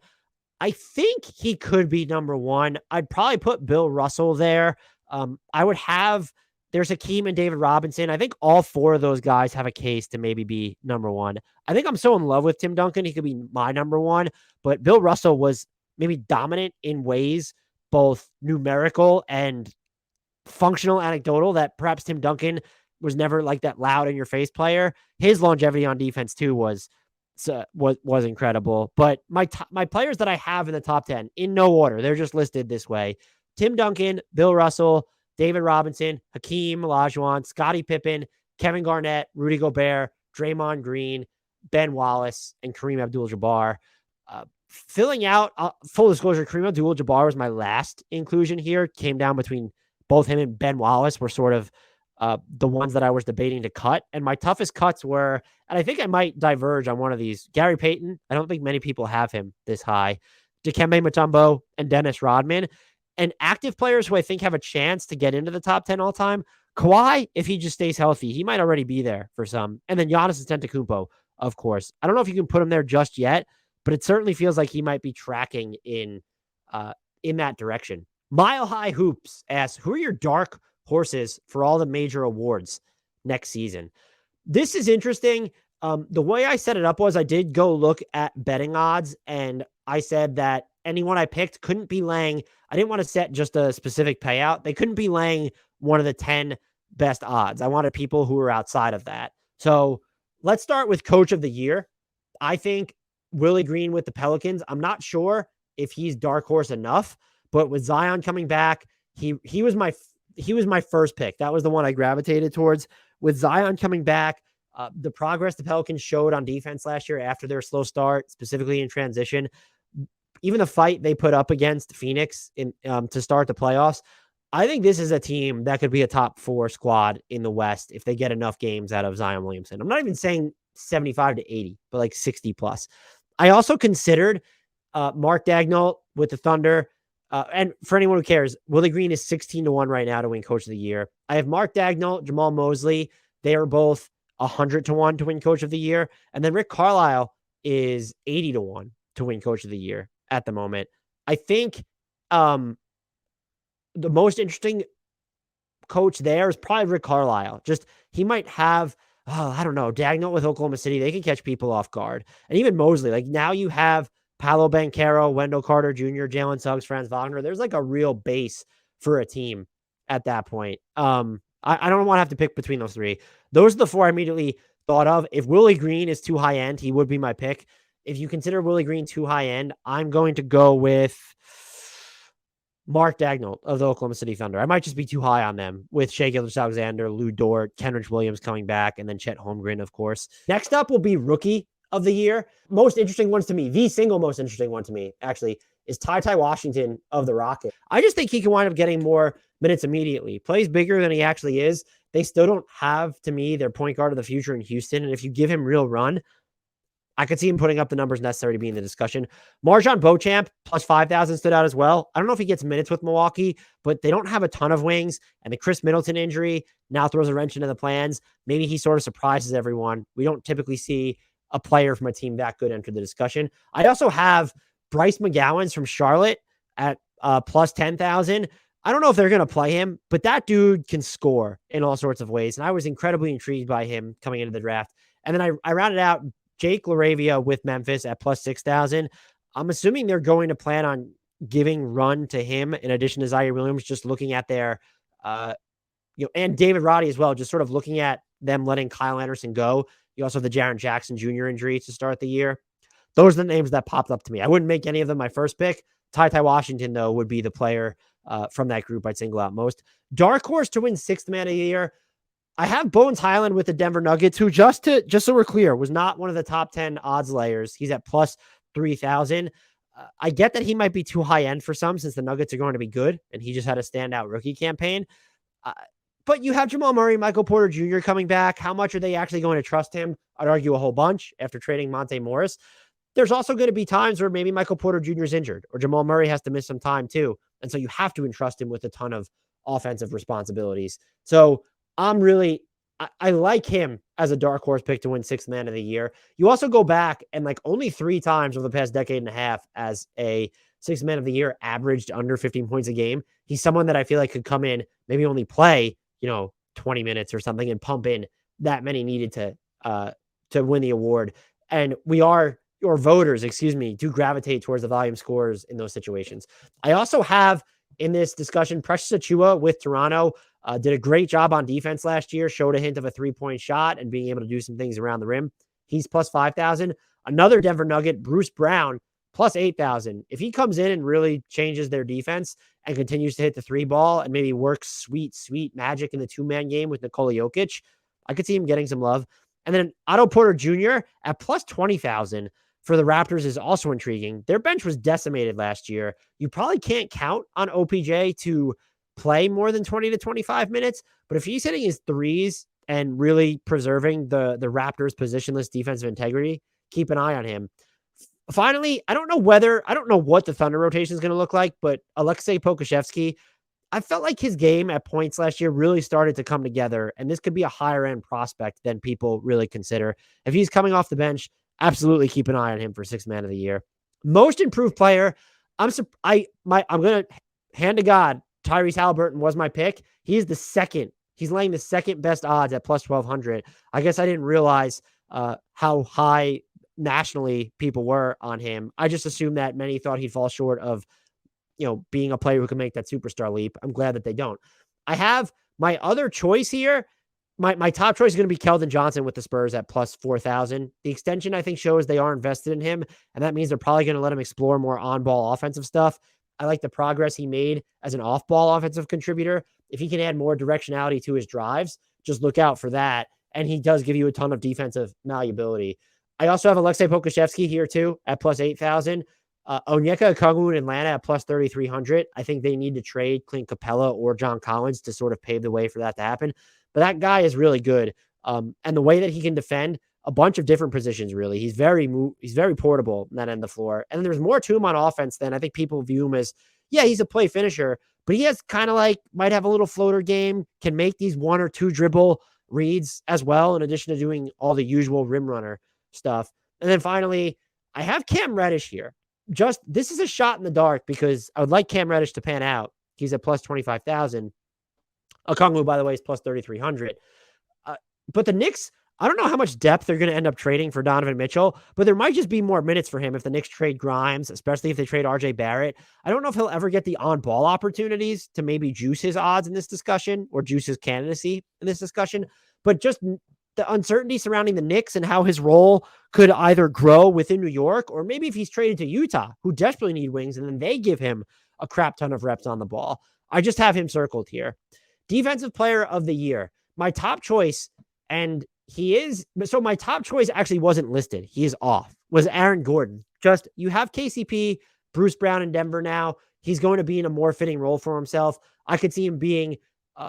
I think he could be number one. I'd probably put Bill Russell there. There's Hakeem and David Robinson. I think all four of those guys have a case to maybe be number one. I think I'm so in love with Tim Duncan, he could be my number one, but Bill Russell was maybe dominant in ways, both numerical and functional, anecdotal, that perhaps Tim Duncan was never like that loud in your face player. His longevity on defense too was incredible. But my players that I have in the top 10 in no order, they're just listed this way: Tim Duncan, Bill Russell, David Robinson, Hakeem Olajuwon, Scottie Pippen, Kevin Garnett, Rudy Gobert, Draymond Green, Ben Wallace, and Kareem Abdul-Jabbar. Filling out, full disclosure, Kareem Abdul-Jabbar was my last inclusion here. Came down between both him and Ben Wallace were sort of the ones that I was debating to cut. And my toughest cuts were, and I think I might diverge on one of these, Gary Payton. I don't think many people have him this high. Dikembe Mutombo and Dennis Rodman. And active players who I think have a chance to get into the top 10 all time. Kawhi, if he just stays healthy, he might already be there for some. And then Giannis Antetokounmpo, of course. I don't know if you can put him there just yet, but it certainly feels like he might be tracking in that direction. Mile High Hoops asks, who are your dark horses for all the major awards next season? This is interesting. The way I set it up was I did go look at betting odds, and I said that anyone I picked couldn't be laying. I didn't want to set just a specific payout. They couldn't be laying one of the 10 best odds. I wanted people who were outside of that. So let's start with Coach of the Year. I think Willie Green with the Pelicans. I'm not sure if he's dark horse enough, but with Zion coming back, he was my first pick. That was the one I gravitated towards. With Zion coming back, the progress the Pelicans showed on defense last year after their slow start, specifically in transition, even the fight they put up against Phoenix in to start the playoffs, I think this is a team that could be a top 4 squad in the West if they get enough games out of Zion Williamson. I'm not even saying 75 to 80, but like 60 plus. I also considered Mark Daigneault with the Thunder. And for anyone who cares, Willie Green is 16-1 right now to win Coach of the Year. I have Mark Daigneault, Jamal Mosley. They are both 100-1 to win Coach of the Year. And then Rick Carlisle is 80-1 to win Coach of the Year at the moment. I think the most interesting coach there is probably Rick Carlisle. Just he might have, I don't know, Daigneault with Oklahoma City. They can catch people off guard. And even Mosley, like now you have Paolo Banchero, Wendell Carter Jr., Jalen Suggs, Franz Wagner. There's like a real base for a team at that point. I don't want to have to pick between those three. Those are the 4 I immediately thought of. If Willie Green is too high end, he would be my pick. If you consider Willie Green too high end, I'm going to go with Mark Daigneault of the Oklahoma City Thunder. I might just be too high on them with Shai Gilgeous-Alexander, Lou Dort, Kenrich Williams coming back, and then Chet Holmgren, of course. Next up will be Rookie of the Year. Most interesting ones to me, the single most interesting one to me, actually, is Ty Washington of the Rockets. I just think he can wind up getting more minutes immediately. Plays bigger than he actually is. They still don't have, to me, their point guard of the future in Houston. And if you give him real run, I could see him putting up the numbers necessary to be in the discussion. Marjon Beauchamp plus 5,000 stood out as well. I don't know if he gets minutes with Milwaukee, but they don't have a ton of wings. And the Chris Middleton injury now throws a wrench into the plans. Maybe he sort of surprises everyone. We don't typically see a player from a team that good enter the discussion. I also have Bryce McGowens from Charlotte at plus 10,000. I don't know if they're going to play him, but that dude can score in all sorts of ways. And I was incredibly intrigued by him coming into the draft. And then I rounded out Jake LaRavia with Memphis at plus 6,000. I'm assuming they're going to plan on giving run to him in addition to Zaire Williams, just looking at their, and David Roddy as well, just sort of looking at them letting Kyle Anderson go. You also have the Jaren Jackson Jr. injury to start the year. Those are the names that popped up to me. I wouldn't make any of them my first pick. Ty Washington, though, would be the player from that group I'd single out most. Dark horse to win 6th man of the year. I have Bones Highland with the Denver Nuggets, who just so we're clear, was not one of the top 10 odds layers. He's at plus 3,000. I get that he might be too high end for some since the Nuggets are going to be good, and he just had a standout rookie campaign. But you have Jamal Murray, Michael Porter Jr. coming back. How much are they actually going to trust him? I'd argue a whole bunch after trading Monte Morris. There's also going to be times where maybe Michael Porter Jr. is injured or Jamal Murray has to miss some time too. And so you have to entrust him with a ton of offensive responsibilities. So I like him as a dark horse pick to win 6th man of the year. You also go back and like only 3 times over the past decade and a half as a 6th man of the year averaged under 15 points a game. He's someone that I feel like could come in, maybe only play, 20 minutes or something and pump in that many needed to win the award. And your voters, do gravitate towards the volume scores in those situations. I also have in this discussion, Precious Achiuwa with Toronto did a great job on defense last year, showed a hint of a 3-point shot and being able to do some things around the rim. He's plus 5,000. Another Denver Nugget, Bruce Brown, plus 8,000. If he comes in and really changes their defense and continues to hit the 3 ball and maybe works sweet magic in the 2-man game with Nikola Jokic, I could see him getting some love. And then Otto Porter Jr. at plus 20,000 for the Raptors is also intriguing. Their bench was decimated last year. You probably can't count on OPJ to play more than 20 to 25 minutes. But if he's hitting his threes and really preserving the Raptors' positionless defensive integrity, keep an eye on him. Finally, I don't know what the Thunder rotation is going to look like, but Aleksej Pokusevski, I felt like his game at points last year really started to come together, and this could be a higher end prospect than people really consider. If he's coming off the bench, absolutely keep an eye on him for Sixth Man of the Year. Most improved player, I'm gonna hand to God, Tyrese Haliburton was my pick. He's the second. He's laying the second best odds at plus 1,200. I guess I didn't realize how high nationally people were on him. I just assumed that many thought he'd fall short of, being a player who can make that superstar leap. I'm glad that they don't. I have my other choice here. My top choice is going to be Keldon Johnson with the Spurs at plus 4,000. The extension, I think, shows they are invested in him, and that means they're probably going to let him explore more on-ball offensive stuff. I like the progress he made as an off-ball offensive contributor. If he can add more directionality to his drives, just look out for that. And he does give you a ton of defensive malleability. I also have Aleksej Pokusevski here too at plus 8,000. Onyeka Okongwu in Atlanta at plus 3,300. I think they need to trade Clint Capella or John Collins to sort of pave the way for that to happen. But that guy is really good. And the way that he can defend a bunch of different positions, really, he's very portable in that end of the floor. And then there's more to him on offense than I think people view him as. Yeah, he's a play finisher, but he has kind of might have a little floater game, can make these one or two dribble reads as well, in addition to doing all the usual rim runner stuff. And then finally, I have Cam Reddish here. This is a shot in the dark because I would like Cam Reddish to pan out. He's at plus 25,000. Okongwu, by the way, is plus 3,300. But the Knicks, I don't know how much depth they're going to end up trading for Donovan Mitchell, but there might just be more minutes for him if the Knicks trade Grimes, especially if they trade RJ Barrett. I don't know if he'll ever get the on-ball opportunities to maybe juice his odds in this discussion or juice his candidacy in this discussion, but just the uncertainty surrounding the Knicks and how his role could either grow within New York, or maybe if he's traded to Utah, who desperately need wings, and then they give him a crap ton of reps on the ball. I just have him circled here. Defensive player of the year. My top choice, and my top choice actually wasn't listed. He is off, was Aaron Gordon. Just, you have KCP, Bruce Brown in Denver now. He's going to be in a more fitting role for himself. I could see him being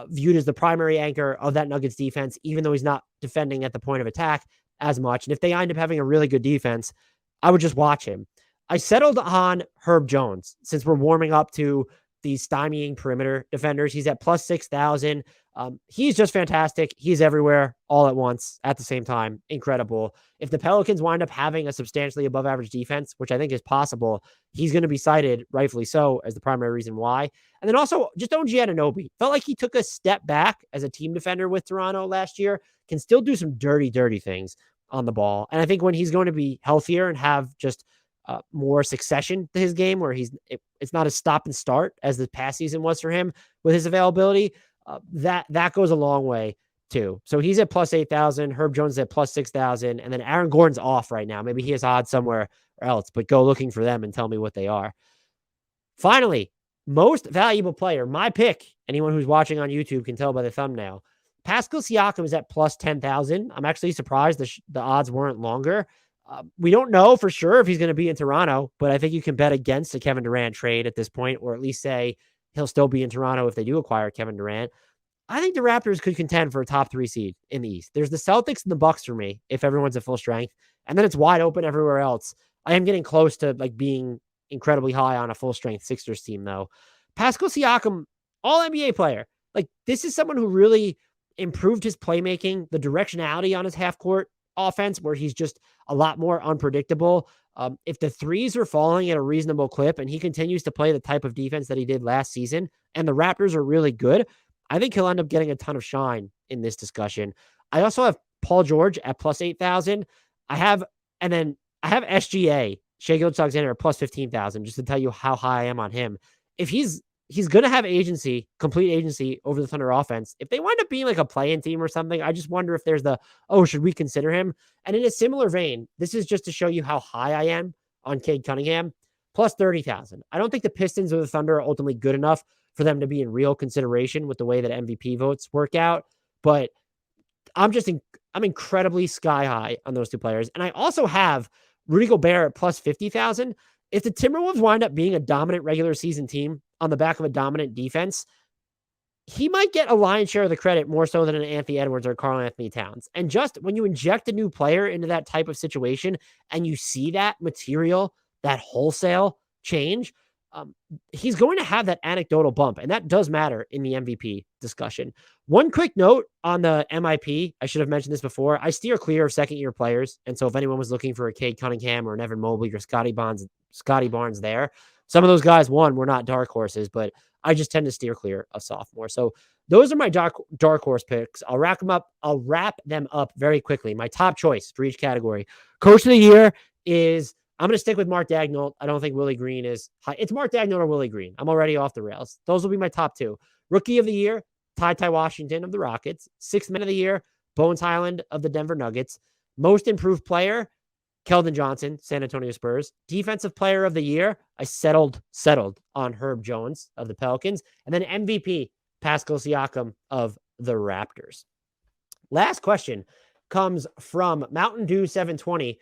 viewed as the primary anchor of that Nuggets defense, even though he's not defending at the point of attack as much. And if they end up having a really good defense, I would just watch him. I settled on Herb Jones since we're warming up to these stymieing perimeter defenders. He's at plus 6,000. He's just fantastic. He's everywhere all at once at the same time. Incredible. If the Pelicans wind up having a substantially above average defense, which I think is possible, he's going to be cited, rightfully so, as the primary reason why. And then also just OG Anunoby. Felt like he took a step back as a team defender with Toronto last year, can still do some dirty things on the ball. And I think when he's going to be healthier and have just more succession to his game, where it's not a stop and start as the past season was for him with his availability, that goes a long way too. So he's at plus 8,000. Herb Jones at plus 6,000. And then Aaron Gordon's off right now. Maybe he has odds somewhere else, but go looking for them and tell me what they are. Finally, most valuable player, my pick. Anyone who's watching on YouTube can tell by the thumbnail. Pascal Siakam is at plus 10,000. I'm actually surprised the odds weren't longer. We don't know for sure if he's going to be in Toronto, but I think you can bet against a Kevin Durant trade at this point, or at least say he'll still be in Toronto if they do acquire Kevin Durant. I think the Raptors could contend for a top 3 seed in the East. There's the Celtics and the Bucks for me if everyone's at full strength, and then it's wide open everywhere else. I am getting close to being incredibly high on a full strength Sixers team though. Pascal Siakam, all NBA player. This is someone who really improved his playmaking, the directionality on his half court offense, where he's just a lot more unpredictable. If the threes are falling at a reasonable clip and he continues to play the type of defense that he did last season, and the Raptors are really good, I think he'll end up getting a ton of shine in this discussion. I also have Paul George at plus 8,000. I have SGA, Shai Gilgeous-Alexander at plus 15,000, just to tell you how high I am on him. If he's going to have complete agency over the Thunder offense. If they wind up being a play-in team or something, I just wonder if there's should we consider him? And in a similar vein, this is just to show you how high I am on Cade Cunningham, plus 30,000. I don't think the Pistons or the Thunder are ultimately good enough for them to be in real consideration with the way that MVP votes work out. But I'm incredibly sky high on those two players. And I also have Rudy Gobert at plus 50,000. If the Timberwolves wind up being a dominant regular season team on the back of a dominant defense, he might get a lion's share of the credit more so than an Anthony Edwards or Karl Anthony Towns. And just when you inject a new player into that type of situation and you see that material, that wholesale change, he's going to have that anecdotal bump. And that does matter in the MVP discussion. One quick note on the MIP. I should have mentioned this before. I steer clear of second-year players. And so if anyone was looking for a Cade Cunningham or an Evan Mobley or Scotty Barnes there, some of those guys, were not dark horses, but I just tend to steer clear of sophomore. So those are my dark horse picks. I'll wrap them up very quickly. My top choice for each category. Coach of the year is, I'm going to stick with Mark Daigneault. I don't think Willie Green is high. It's Mark Daigneault or Willie Green. I'm already off the rails. Those will be my top two. Rookie of the year, Ty Washington of the Rockets. Sixth man of the year, Bones Highland of the Denver Nuggets. Most improved player, Keldon Johnson, San Antonio Spurs. Defensive player of the year, I settled on Herb Jones of the Pelicans. And then MVP, Pascal Siakam of the Raptors. Last question comes from Mountain Dew 720.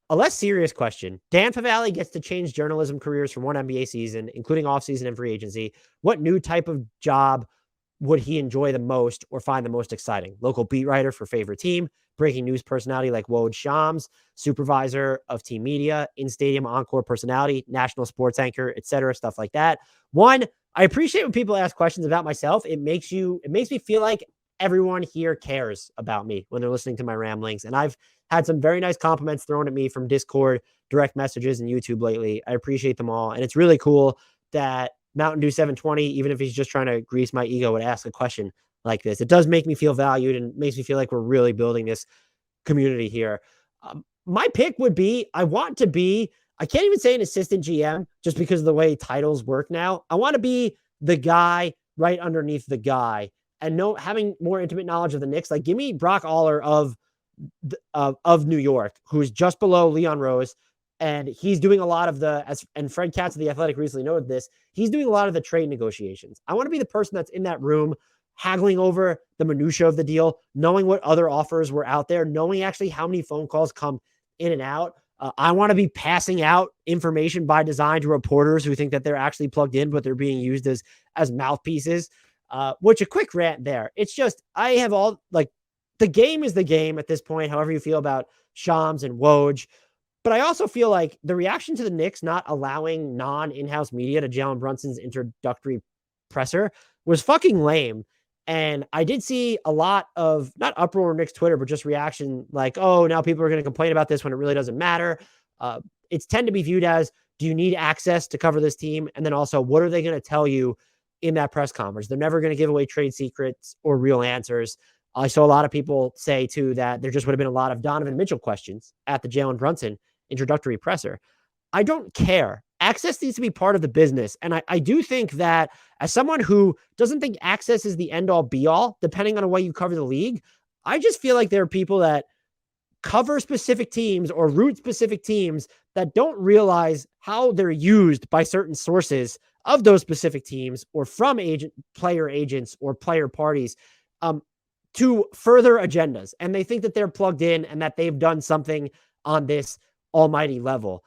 A less serious question. Dan Favale gets to change journalism careers from one NBA season, including offseason and free agency. What new type of job would he enjoy the most or find the most exciting? Local beat writer for favorite team, breaking news personality like Woj Shams, supervisor of team media, in-stadium encore personality, national sports anchor, etc., stuff like that. One, I appreciate when people ask questions about myself. It makes me feel like everyone here cares about me when they're listening to my ramblings. And I've had some very nice compliments thrown at me from Discord, direct messages, and YouTube lately. I appreciate them all. And it's really cool that Mountain Dew 720, even if he's just trying to grease my ego, would ask a question like this. It does make me feel valued and makes me feel like we're really building this community here. My pick would be, I can't even say an assistant GM just because of the way titles work now. I want to be the guy right underneath the guy and having more intimate knowledge of the Knicks. Like, give me Brock Aller of New York, who's just below Leon Rose. And he's doing a lot of and Fred Katz of The Athletic recently noted this, he's doing a lot of the trade negotiations. I want to be the person that's in that room, haggling over the minutia of the deal, knowing what other offers were out there, knowing actually how many phone calls come in and out. I want to be passing out information by design to reporters who think that they're actually plugged in, but they're being used as mouthpieces. Which, a quick rant there. It's just, I have all, like, the game is the game at this point, however you feel about Shams and Woj. But I also feel like the reaction to the Knicks not allowing non-in-house media to Jalen Brunson's introductory presser was fucking lame. And I did see a lot of, not uproar on Knicks Twitter, but just reaction like, oh, now people are going to complain about this when it really doesn't matter. It's tend to be viewed as, do you need access to cover this team? And then also, what are they going to tell you in that press conference? They're never going to give away trade secrets or real answers. I saw a lot of people say, too, that there just would have been a lot of Donovan Mitchell questions at the Jalen Brunson introductory presser. I don't care. Access needs to be part of the business. And I do think that as someone who doesn't think access is the end-all be-all, depending on the way you cover the league, I just feel like there are people that cover specific teams or root specific teams that don't realize how they're used by certain sources of those specific teams or from player agents or player parties to further agendas. And they think that they're plugged in and that they've done something on this almighty level.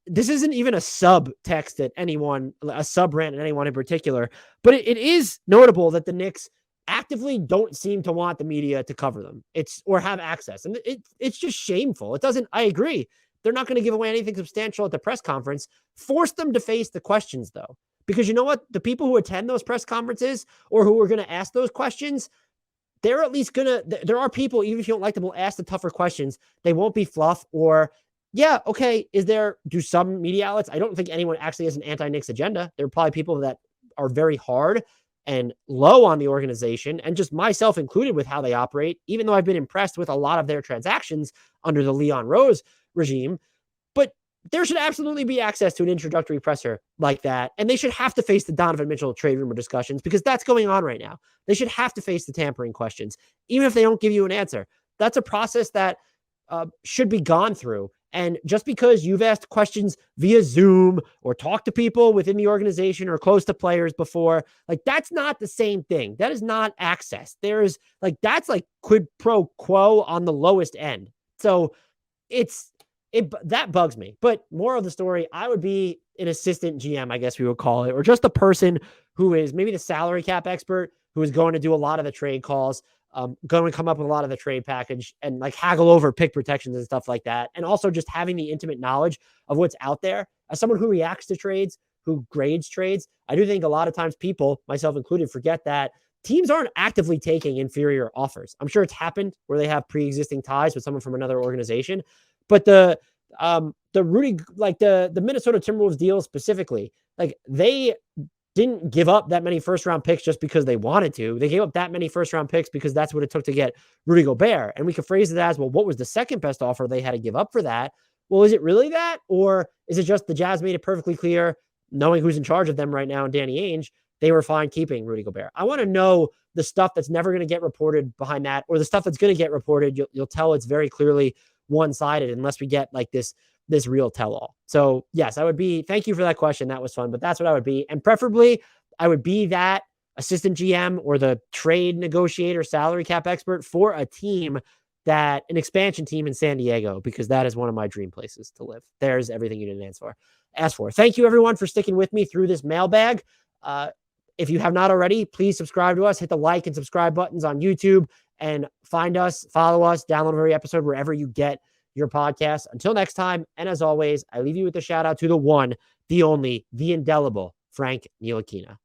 This isn't even a subtext at anyone, a sub rant at anyone in particular, but it is notable that the Knicks actively don't seem to want the media to cover them or have access. And it's just shameful. I agree. They're not going to give away anything substantial at the press conference. Force them to face the questions, though, because you know what? The people who attend those press conferences or who are going to ask those questions, they're at least there are people, even if you don't like them, will ask the tougher questions. They won't be fluff or, yeah, okay, do some media outlets? I don't think anyone actually has an anti-Knicks agenda. There are probably people that are very hard and low on the organization, and just myself included with how they operate, even though I've been impressed with a lot of their transactions under the Leon Rose regime. But there should absolutely be access to an introductory presser like that, and they should have to face the Donovan Mitchell trade rumor discussions because that's going on right now. They should have to face the tampering questions, even if they don't give you an answer. That's a process that should be gone through. And just because you've asked questions via Zoom or talked to people within the organization or close to players before, like, that's not the same thing. That is not access. That's like quid pro quo on the lowest end. So that bugs me. But moral of the story, I would be an assistant GM, I guess we would call it, or just a person who is maybe the salary cap expert who is going to do a lot of the trade calls, going to come up with a lot of the trade package and like haggle over pick protections and stuff like that. And also just having the intimate knowledge of what's out there. As someone who reacts to trades, who grades trades, I do think a lot of times people, myself included, forget that teams aren't actively taking inferior offers. I'm sure it's happened where they have pre-existing ties with someone from another organization, but the Minnesota Timberwolves deal specifically, like they didn't give up that many first round picks just because they wanted to. They gave up that many first round picks because that's what it took to get Rudy Gobert. And we could phrase it as, well, what was the second best offer they had to give up for that? Well, is it really that? Or is it just the Jazz made it perfectly clear, knowing who's in charge of them right now and Danny Ainge, they were fine keeping Rudy Gobert? I want to know the stuff that's never going to get reported behind that, or the stuff that's going to get reported. You'll tell it's very clearly one-sided unless we get like this real tell-all. So yes, I would be, thank you for that question. That was fun, but that's what I would be. And preferably I would be that assistant GM or the trade negotiator, salary cap expert for a team that an expansion team in San Diego, because that is one of my dream places to live. There's everything you didn't ask for. Thank you everyone for sticking with me through this mailbag. If you have not already, please subscribe to us, hit the like and subscribe buttons on YouTube, and find us, follow us, download every episode wherever you get your podcast. Until next time, and as always, I leave you with a shout out to the one, the only, the indelible Frank Ntilikina.